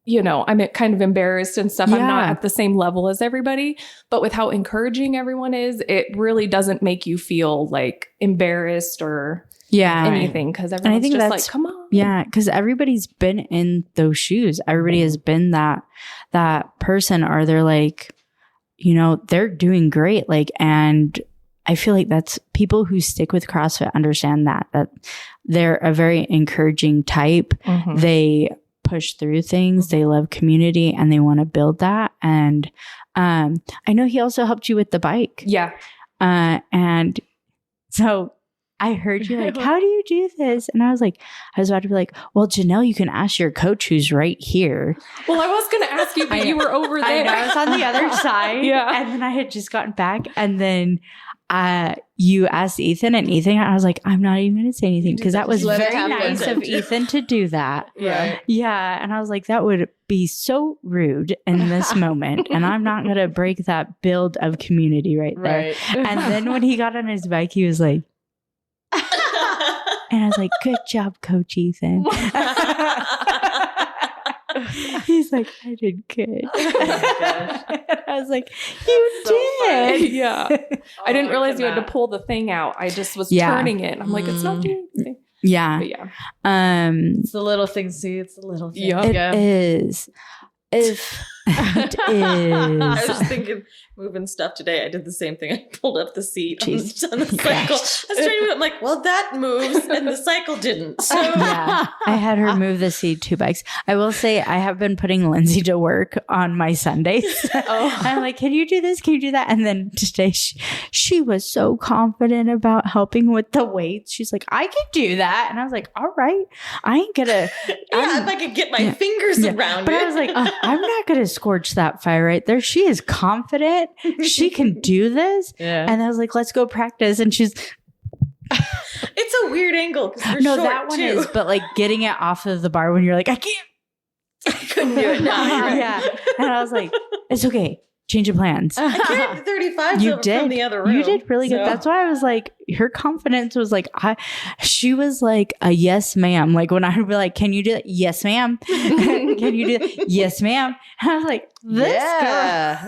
Speaker 5: I'm kind of embarrassed and stuff.
Speaker 1: Yeah.
Speaker 5: I'm not at the same level as everybody, but with how encouraging everyone is, it really doesn't make you feel like embarrassed or anything because everyone's just like, come on.
Speaker 1: Yeah, because everybody's been in those shoes. Everybody has been that person, or they're like, they're doing great. Like, and I feel like that's people who stick with CrossFit understand that they're a very encouraging type. They push through things. They love community and they want to build that. And I know he also helped you with the bike.
Speaker 5: Yeah.
Speaker 1: And so I heard you like, how do you do this? And I was about to be like, well, Janel, you can ask your coach who's right here.
Speaker 5: Well, I was going to ask you, but you were over there.
Speaker 1: I was on the other side.
Speaker 5: Yeah.
Speaker 1: And then I had just gotten back. And then you asked Ethan, and I was like, I'm not even going to say anything because that was very nice of Ethan to do that.
Speaker 2: Yeah.
Speaker 1: Yeah. And I was like, that would be so rude in this moment. And I'm not going to break that build of community right there. And then when he got on his bike, he was like, and I was like, good job, Coach Ethan. He's like, I did good. I was like, you did.
Speaker 5: Yeah. I didn't realize you had to pull the thing out. I just was turning it. I'm like, it's not doing anything.
Speaker 1: Yeah.
Speaker 5: But yeah.
Speaker 2: It's the little things, see? It's the little things.
Speaker 5: Yeah.
Speaker 1: It is. It is.
Speaker 4: I was just thinking, moving stuff today. I did the same thing. I pulled up the seat on the cycle. I was trying to move. I'm like, well, that moves, and the cycle didn't. So
Speaker 1: Yeah, I had her move the seat 2 bikes. I will say I have been putting Lindsay to work on my Sundays. I'm like, can you do this? Can you do that? And then today she was so confident about helping with the weights. She's like, I can do that. And I was like, all right, I ain't gonna.
Speaker 4: if I could get my fingers around
Speaker 1: But
Speaker 4: it.
Speaker 1: I was like, I'm not gonna scorch that fire right there. She is confident. She can do this.
Speaker 2: Yeah.
Speaker 1: And I was like, let's go practice. And she's
Speaker 4: It's a weird angle because we're
Speaker 1: no,
Speaker 4: short
Speaker 1: that one
Speaker 4: too.
Speaker 1: is, but like getting it off of the bar when you're like, I can't.
Speaker 4: I couldn't do it. No, you're right.
Speaker 1: Yeah. And I was like, it's okay. Change of plans.
Speaker 4: I carried the 35
Speaker 1: You
Speaker 4: over
Speaker 1: did.
Speaker 4: from the other room.
Speaker 1: You did really good.
Speaker 4: So-
Speaker 1: That's why I was like, her confidence was like, she was like a yes, ma'am. Like when I would be like, can you do that? Yes, ma'am. Can you do that? Yes, ma'am. And I was like, this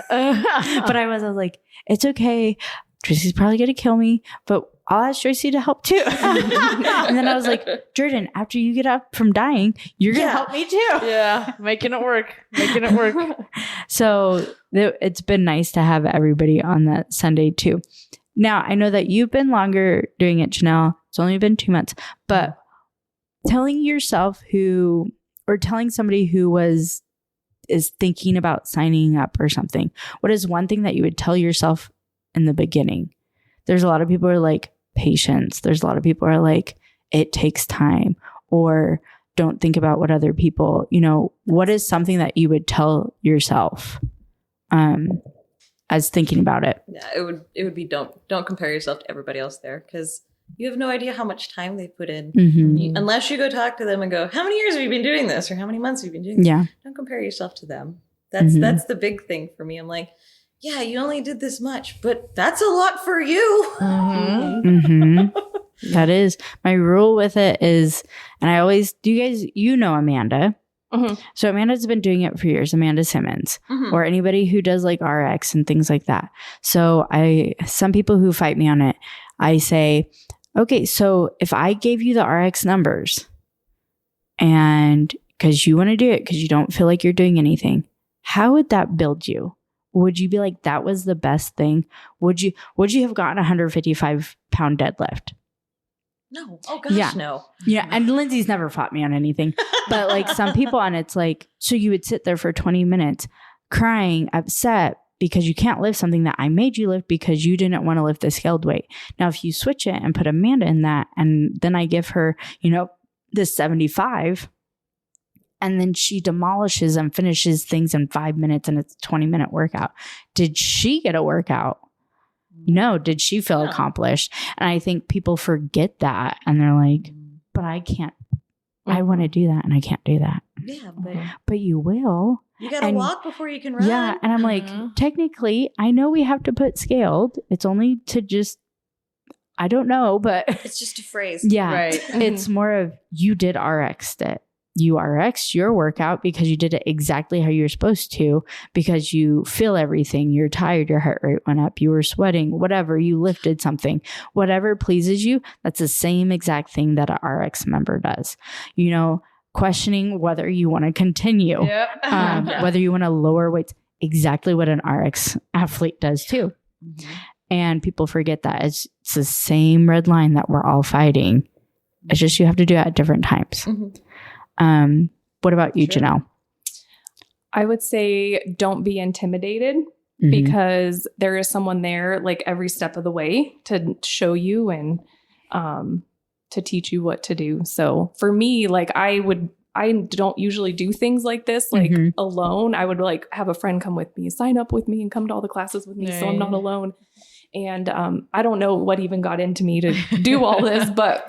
Speaker 1: girl. But I was like, it's okay. Tracy's probably going to kill me, but I'll ask Tracy to help too. And then I was like, Jordan, after you get up from dying, you're going to help me too.
Speaker 2: Yeah. Making it work.
Speaker 1: So it's been nice to have everybody on that Sunday too. Now, I know that you've been longer doing it, Janel. It's only been 2 months, but telling somebody who is thinking about signing up or something, what is one thing that you would tell yourself in the beginning? There's a lot of people who are like, patience. There's a lot of people who are like, it takes time, or don't think about what other people, what is something that you would tell yourself as thinking about it?
Speaker 4: Yeah, it would be don't compare yourself to everybody else there because you have no idea how much time they put in. Unless you go talk to them and go, how many years have you been doing this? Or how many months have you been doing this?
Speaker 1: Yeah.
Speaker 4: Don't compare yourself to them. That's the big thing for me. I'm like, yeah, you only did this much, but that's a lot for you.
Speaker 1: That is my rule with it is, and I always, do you guys, Amanda. So Amanda's been doing it for years, Amanda Simmons, or anybody who does like RX and things like that. So some people who fight me on it, I say, okay, so if I gave you the RX numbers and because you want to do it, because you don't feel like you're doing anything, how would that build you? Would you be like, that was the best thing? Would you have gotten a 155-pound deadlift?
Speaker 4: No. Oh gosh, no.
Speaker 1: Yeah. And Lindsay's never fought me on anything, but like some people, and it's like, so you would sit there for 20 minutes crying, upset because you can't lift something that I made you lift because you didn't want to lift the scaled weight. Now, if you switch it and put Amanda in that, and then I give her, this 75, And then she demolishes and finishes things in 5 minutes and it's a 20-minute workout. Did she get a workout? No. Did she feel accomplished? And I think people forget that and they're like, but I can't. I want to do that and I can't do that.
Speaker 4: Yeah,
Speaker 1: but you will.
Speaker 4: You got to walk before you can run.
Speaker 1: Yeah. And I'm like, technically, I know we have to put scaled. It's only to just, I don't know, but
Speaker 4: it's just a phrase.
Speaker 1: Yeah.
Speaker 2: Right.
Speaker 1: It's more of you did RX'd it. You RX'd your workout because you did it exactly how you're supposed to, because you feel everything. You're tired. Your heart rate went up. You were sweating, whatever. You lifted something, whatever pleases you. That's the same exact thing that a RX member does. You know, questioning whether you want to continue, whether you want to lower weights, exactly what an RX athlete does too. And people forget that it's the same red line that we're all fighting. It's just you have to do it at different times. What about you, Janel?
Speaker 5: I would say don't be intimidated because there is someone there like every step of the way to show you and to teach you what to do. So for me, like I don't usually do things like this like alone. I would like have a friend come with me, sign up with me and come to all the classes with me so I'm not alone. And I don't know what even got into me to do all this, but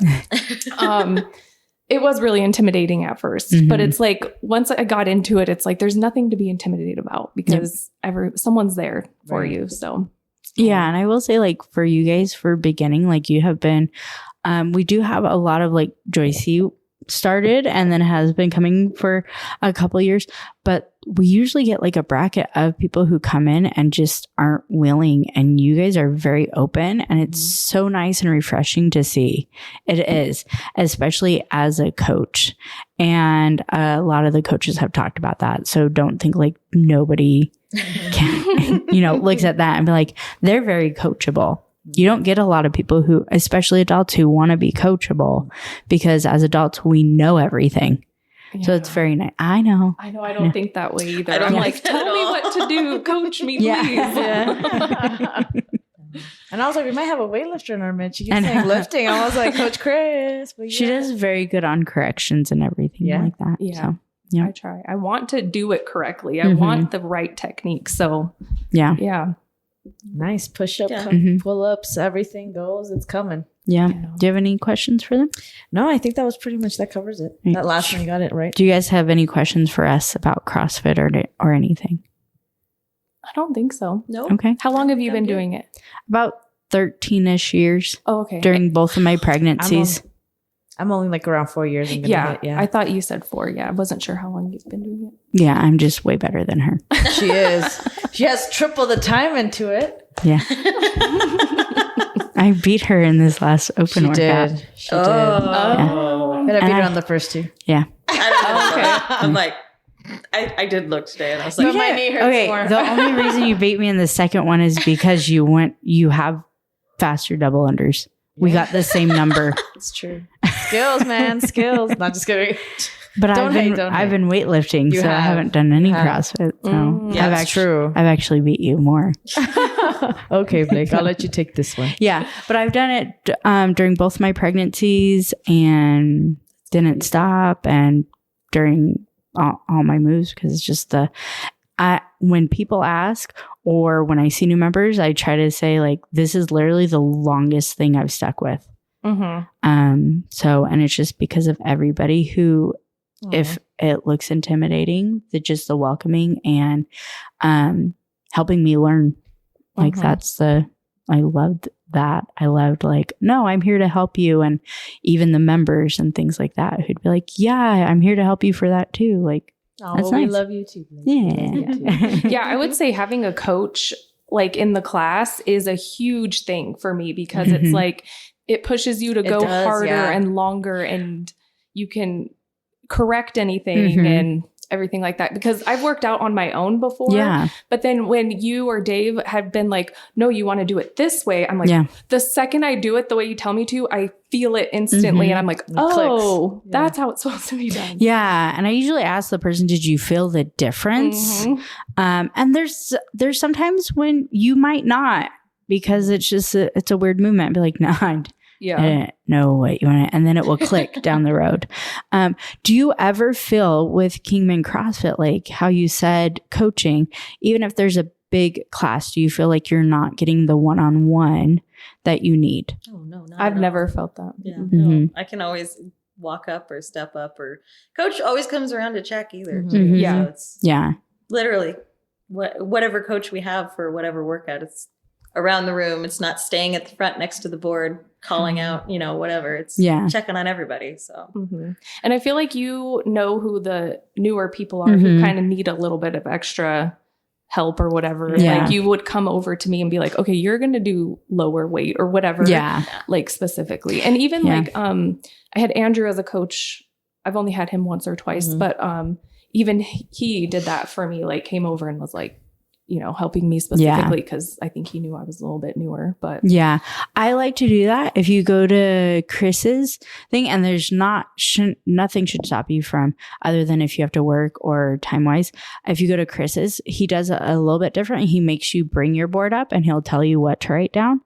Speaker 5: it was really intimidating at first. But it's like once I got into it, it's like there's nothing to be intimidated about because someone's there for you. So
Speaker 1: yeah, and I will say like for you guys for beginning, like you have been, we do have a lot of like Joycey started and then has been coming for a couple of years, but we usually get like a bracket of people who come in and just aren't willing, and you guys are very open and it's so nice and refreshing to see. It is, especially as a coach, and a lot of the coaches have talked about that, so don't think like nobody can looks at that and be like, they're very coachable. You don't get a lot of people who, especially adults, who want to be coachable, because as adults, we know everything. Yeah. So it's very nice. I know.
Speaker 5: I don't think that way either. I'm like, tell me what to do. Coach me, please.
Speaker 2: Yeah. And I was like, we might have a weightlifter in our midst. She keeps saying lifting. I was like, Coach Chris. But
Speaker 1: she does very good on corrections and everything like that.
Speaker 5: Yeah.
Speaker 1: So, yeah.
Speaker 5: I try. I want to do it correctly. I want the right technique. So yeah.
Speaker 2: Nice push-up, pull-ups, everything goes. It's coming.
Speaker 1: Yeah. Do you have any questions for them?
Speaker 2: No, I think that was pretty much, that covers it.
Speaker 1: Right.
Speaker 2: That last one, you got it right.
Speaker 1: Do you guys have any questions for us about CrossFit or anything?
Speaker 5: I don't think so.
Speaker 4: No.
Speaker 1: Okay.
Speaker 5: How long have you been doing it?
Speaker 1: About 13-ish years.
Speaker 5: Oh, okay.
Speaker 1: During both of my pregnancies.
Speaker 2: I'm only like around 4 years.
Speaker 5: Yeah. I thought you said 4. Yeah. I wasn't sure how long you've been doing it.
Speaker 1: Yeah. I'm just way better than her.
Speaker 2: She is. She has triple the time into it.
Speaker 1: Yeah. I beat her in this last open workout.
Speaker 2: She did. Yeah. But I beat her on the first two.
Speaker 1: Yeah.
Speaker 4: I'm like, I did look today and I was like,
Speaker 2: my knee hurts more.
Speaker 1: The only reason you beat me in the second one is because you have faster double unders. We got the same number.
Speaker 2: It's true. Skills, man. Skills. Not just kidding.
Speaker 1: But I've been weightlifting, I haven't done any CrossFit. So
Speaker 2: that's true.
Speaker 1: I've actually beat you more.
Speaker 2: Okay, Blake, I'll let you take this one.
Speaker 1: Yeah, but I've done it during both my pregnancies and didn't stop, and during all my moves, because it's just when people ask or when I see new members, I try to say like, this is literally the longest thing I've stuck with. So, and it's just because of everybody who, if it looks intimidating, the welcoming and helping me learn. Like I loved that. I loved like, no, I'm here to help you. And even the members and things like that who'd be like, yeah, I'm here to help you for that too. Like, that's nice.
Speaker 2: We love you too.
Speaker 1: Yeah.
Speaker 5: Yeah. I would say having a coach like in the class is a huge thing for me, because it's like, it pushes you to go harder and longer, and you can correct anything and everything like that. Because I've worked out on my own before, but then when you or Dave have been like, no, you want to do it this way, I'm like, the second I do it the way you tell me to, I feel it instantly, and I'm like, oh, that's how it's supposed to be done.
Speaker 1: Yeah. And I usually ask the person, did you feel the difference? And there's sometimes when you might not, because it's just it's a weird movement. Be like, nah,
Speaker 5: Yeah.
Speaker 1: I didn't know what you wanted. And then it will click down the road. Do you ever feel with Kingman CrossFit, like how you said coaching, even if there's a big class, do you feel like you're not getting the one-on-one that you need?
Speaker 4: Oh, no, not
Speaker 5: I've
Speaker 4: at all.
Speaker 5: never felt that.
Speaker 4: Yeah,
Speaker 1: Mhm.
Speaker 4: no, I can always walk up or step up, or coach always comes around to check either. Too.
Speaker 1: Mhm.
Speaker 5: Yeah.
Speaker 4: So it's
Speaker 1: Yeah.
Speaker 4: literally whatever coach we have for whatever workout, it's around the room. It's not staying at the front next to the board, calling out, whatever. It's checking on everybody. So,
Speaker 5: and I feel like you know who the newer people are who kind of need a little bit of extra help or whatever.
Speaker 1: Yeah.
Speaker 5: Like you would come over to me and be like, okay, you're going to do lower weight or whatever.
Speaker 1: Yeah.
Speaker 5: Like specifically. And even like, I had Andrew as a coach. I've only had him once or twice, but even he did that for me, like came over and was like, helping me specifically because I think he knew I was a little bit newer, but
Speaker 1: yeah, I like to do that. If you go to Chris's thing, and there's nothing should stop you from, other than if you have to work or time wise. If you go to Chris's, he does a little bit different. He makes you bring your board up and he'll tell you what to write down.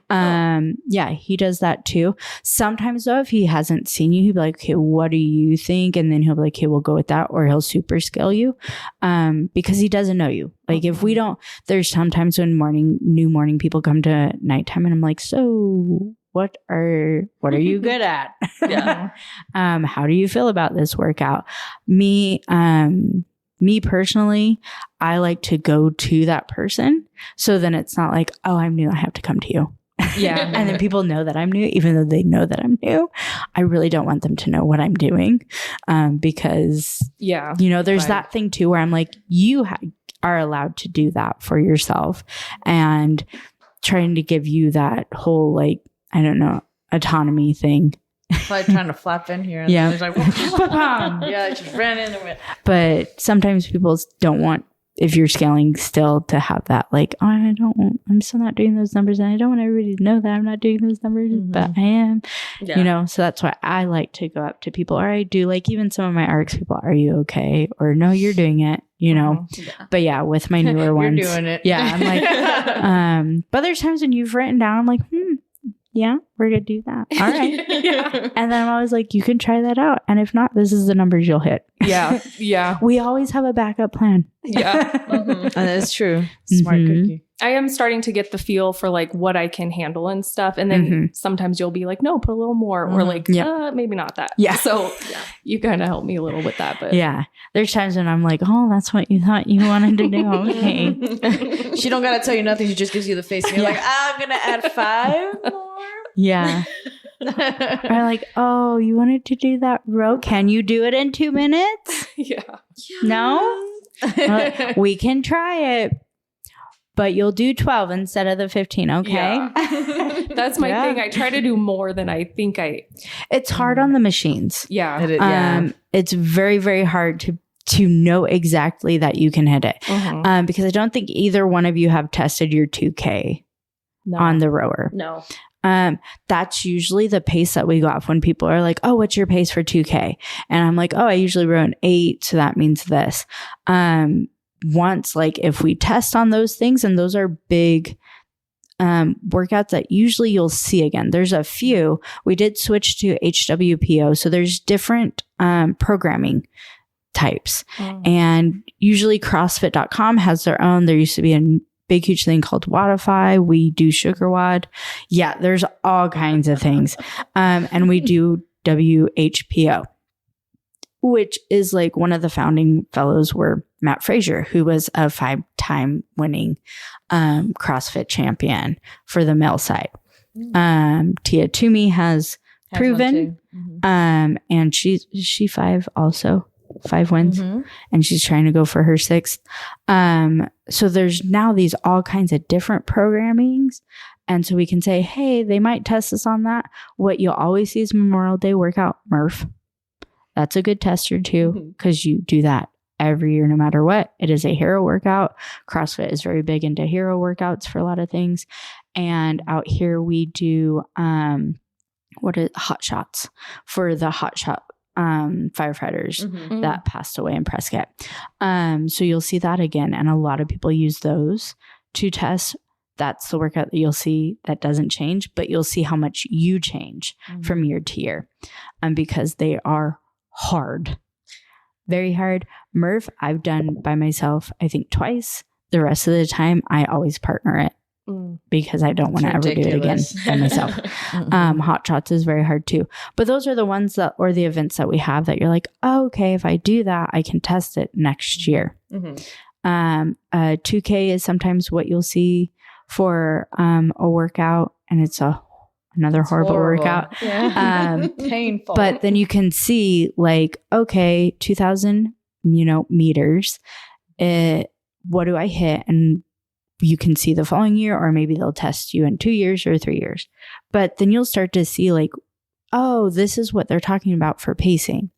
Speaker 1: Yeah, he does that too. Sometimes though, if he hasn't seen you, he'll be like, okay, what do you think? And then he'll be like, okay, we'll go with that. Or he'll super scale you because he doesn't know you. Like if we don't, there's sometimes when new morning people come to nighttime and I'm like, so what are you good at?
Speaker 4: yeah.
Speaker 1: How do you feel about this workout? Me personally, I like to go to that person. So then it's not like, oh, I'm new, I have to come to you.
Speaker 5: yeah.
Speaker 1: And then people know that I'm new, even though they know that I'm new. I really don't want them to know what I'm doing. Because, there's that thing too, where I'm like, you are allowed to do that for yourself, and trying to give you that whole, like, I don't know, autonomy thing.
Speaker 2: Like trying to flap in here. And
Speaker 1: Yeah.
Speaker 2: There's like, yeah, I just ran into it.
Speaker 1: But sometimes people don't want, if you're scaling still, to have that, like, oh, I'm still not doing those numbers, and I don't want everybody to know that I'm not doing those numbers, but I am, so that's why I like to go up to people, or I do, like, even some of my ARCs people, are you okay? Or no, you're doing it, but yeah, with my newer ones,
Speaker 2: you're doing it.
Speaker 1: Yeah. I'm like, but there's times when you've written down, I'm like, yeah, we're going to do that. All right. And then I'm always like, you can try that out. And if not, this is the numbers you'll hit.
Speaker 5: Yeah. Yeah.
Speaker 1: We always have a backup plan.
Speaker 5: Yeah.
Speaker 2: That's true. Smart cookie.
Speaker 5: I am starting to get the feel for like what I can handle and stuff. And then sometimes you'll be like, no, put a little more, or like, maybe not that.
Speaker 1: Yeah.
Speaker 5: So you kind of help me a little with that. But
Speaker 1: yeah, there's times when I'm like, oh, that's what you thought you wanted to do. Okay.
Speaker 2: She don't got to tell you nothing. She just gives you the face. And you're like, I'm going to add 5 more.
Speaker 1: Yeah. Or like, oh, you wanted to do that row? Can you do it in 2 minutes?
Speaker 5: Yeah.
Speaker 1: No? We can try it, but you'll do 12 instead of the 15. Okay.
Speaker 5: Yeah. That's my thing. I try to do more than I think
Speaker 1: it's hard on the machines.
Speaker 5: Yeah.
Speaker 1: It's very, very hard to know exactly that you can hit it. Because I don't think either one of you have tested your 2K on the rower.
Speaker 4: No.
Speaker 1: That's usually the pace that we go off when people are like, oh, what's your pace for 2K? And I'm like, oh, I usually row an 8. So that means this. Once, like, if we test on those things, and those are big workouts that usually you'll see again. There's a few. We did switch to HWPO. So there's different programming types. And usually CrossFit.com has their own. There used to be a big, huge thing called Wadify. We do Sugar Wad. Yeah, there's all kinds of things. And we do WHPO, which is like one of the founding fellows were Matt Frazier, who was a 5-time winning CrossFit champion for the male side. Tia Toomey has proven, and she 5 also. 5 wins, and she's trying to go for her 6th. So there's now these all kinds of different programmings, and so we can say, hey, they might test us on that. What you'll always see is Memorial Day workout, Murph. That's a good tester too, because you do that every year no matter what. It is a hero workout. CrossFit is very big into hero workouts for a lot of things. And out here we do hot shots for the hot shot firefighters that passed away in Prescott. So you'll see that again. And a lot of people use those to test that's the workout that you'll see that doesn't change, but you'll see how much you change from year to year. Because they are hard, very hard. Murph, I've done by myself, I think twice. The rest of the time, I always partner it because I don't want to ever do it again by myself. Hot shots is very hard too. But those are the ones that, or the events that we have that you're like, oh, okay, if I do that, I can test it next year. 2K is sometimes what you'll see for a workout, and it's another horrible workout.
Speaker 2: Yeah. Painful.
Speaker 1: But then you can see like, okay, 2,000, meters. What do I hit? And you can see the following year, or maybe they'll test you in 2 years or 3 years. But then you'll start to see like, oh, this is what they're talking about for pacing.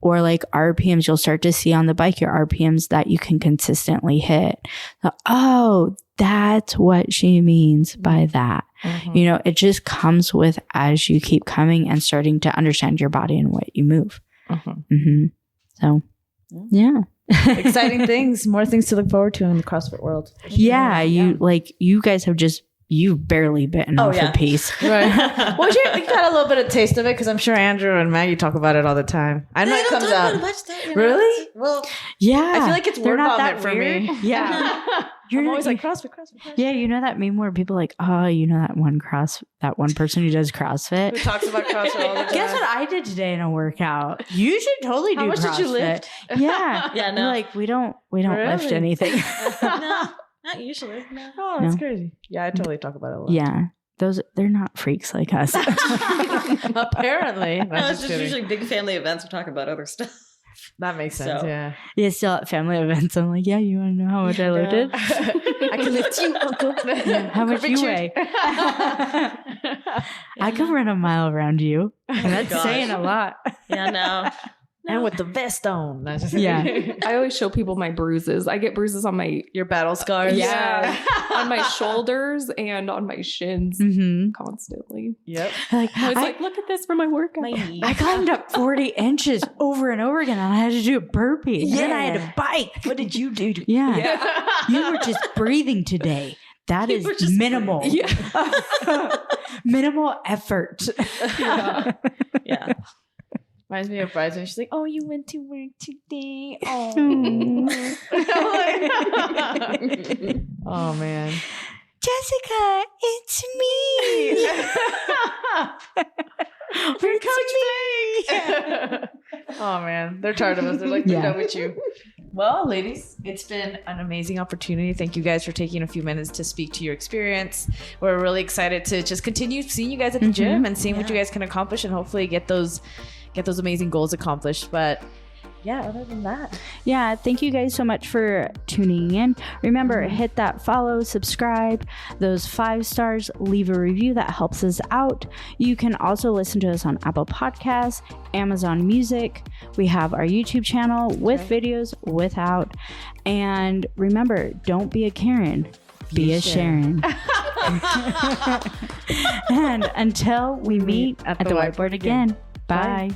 Speaker 1: Or like RPMs, you'll start to see on the bike your RPMs that you can consistently hit. So, oh, that's what she means by that. It just comes with as you keep coming and starting to understand your body and what you move. So, yeah.
Speaker 2: Exciting things, more things to look forward to in the CrossFit world.
Speaker 1: Yeah, you guys have you've barely bitten off a piece.
Speaker 2: Right. Well, you got a little bit of taste of it because I'm sure Andrew and Maggie talk about it all the time. I know it comes out. Really?
Speaker 4: Well,
Speaker 1: yeah.
Speaker 2: I feel like it's word vomit for me.
Speaker 1: Yeah.
Speaker 2: I'm always like CrossFit.
Speaker 1: Yeah, you know that meme where people are like, oh, that one person who does CrossFit.
Speaker 2: Who talks about CrossFit all the time.
Speaker 1: Guess what I did today in a workout? You should totally do CrossFit. How much did you lift? Yeah.
Speaker 4: Yeah, no.
Speaker 1: Like we don't lift anything.
Speaker 4: No, not usually. No.
Speaker 2: Oh, that's crazy. Yeah, I totally talk about it a lot.
Speaker 1: Yeah. They're not freaks like us.
Speaker 2: Apparently.
Speaker 4: No, it's just usually big family events. We're talking about other stuff.
Speaker 2: That makes sense, yeah.
Speaker 1: Yeah, still at family events, I'm like, yeah, you want to know how much I lifted?
Speaker 2: I can lift you, Uncle.
Speaker 1: Yeah, how much you weigh? I can run a mile around you. And that's saying a lot.
Speaker 4: Yeah, no.
Speaker 2: And with the vest on.
Speaker 1: Yeah.
Speaker 5: I always show people my bruises. I get bruises on
Speaker 2: your battle scars.
Speaker 5: Yeah. On my shoulders and on my shins constantly.
Speaker 2: Yep.
Speaker 5: I was like, look at this for my workout.
Speaker 1: I climbed up 40 inches over and over again, and I had to do a burpee. And then I had to bike.
Speaker 2: What did you do?
Speaker 1: Yeah. You were just breathing today. That is minimal. Minimal effort.
Speaker 4: Yeah.
Speaker 2: Reminds me of Bryson. She's like, oh, you went to work today. Oh, oh man.
Speaker 1: Jessica, it's me.
Speaker 2: We're Coach B. Oh man, they're tired of us. They're like, we're done with you. Well, ladies, it's been an amazing opportunity. Thank you guys for taking a few minutes to speak to your experience. We're really excited to just continue seeing you guys at the gym and seeing what you guys can accomplish, and hopefully get those amazing goals accomplished. But yeah, other than that,
Speaker 1: thank you guys so much for tuning in. Remember, hit that follow, subscribe, those 5 stars, leave a review. That helps us out. You can also listen to us on Apple Podcasts, Amazon Music. We have our YouTube channel with videos, without. And remember, don't be a Karen, be a Sharon. And until we meet at the whiteboard again. Bye.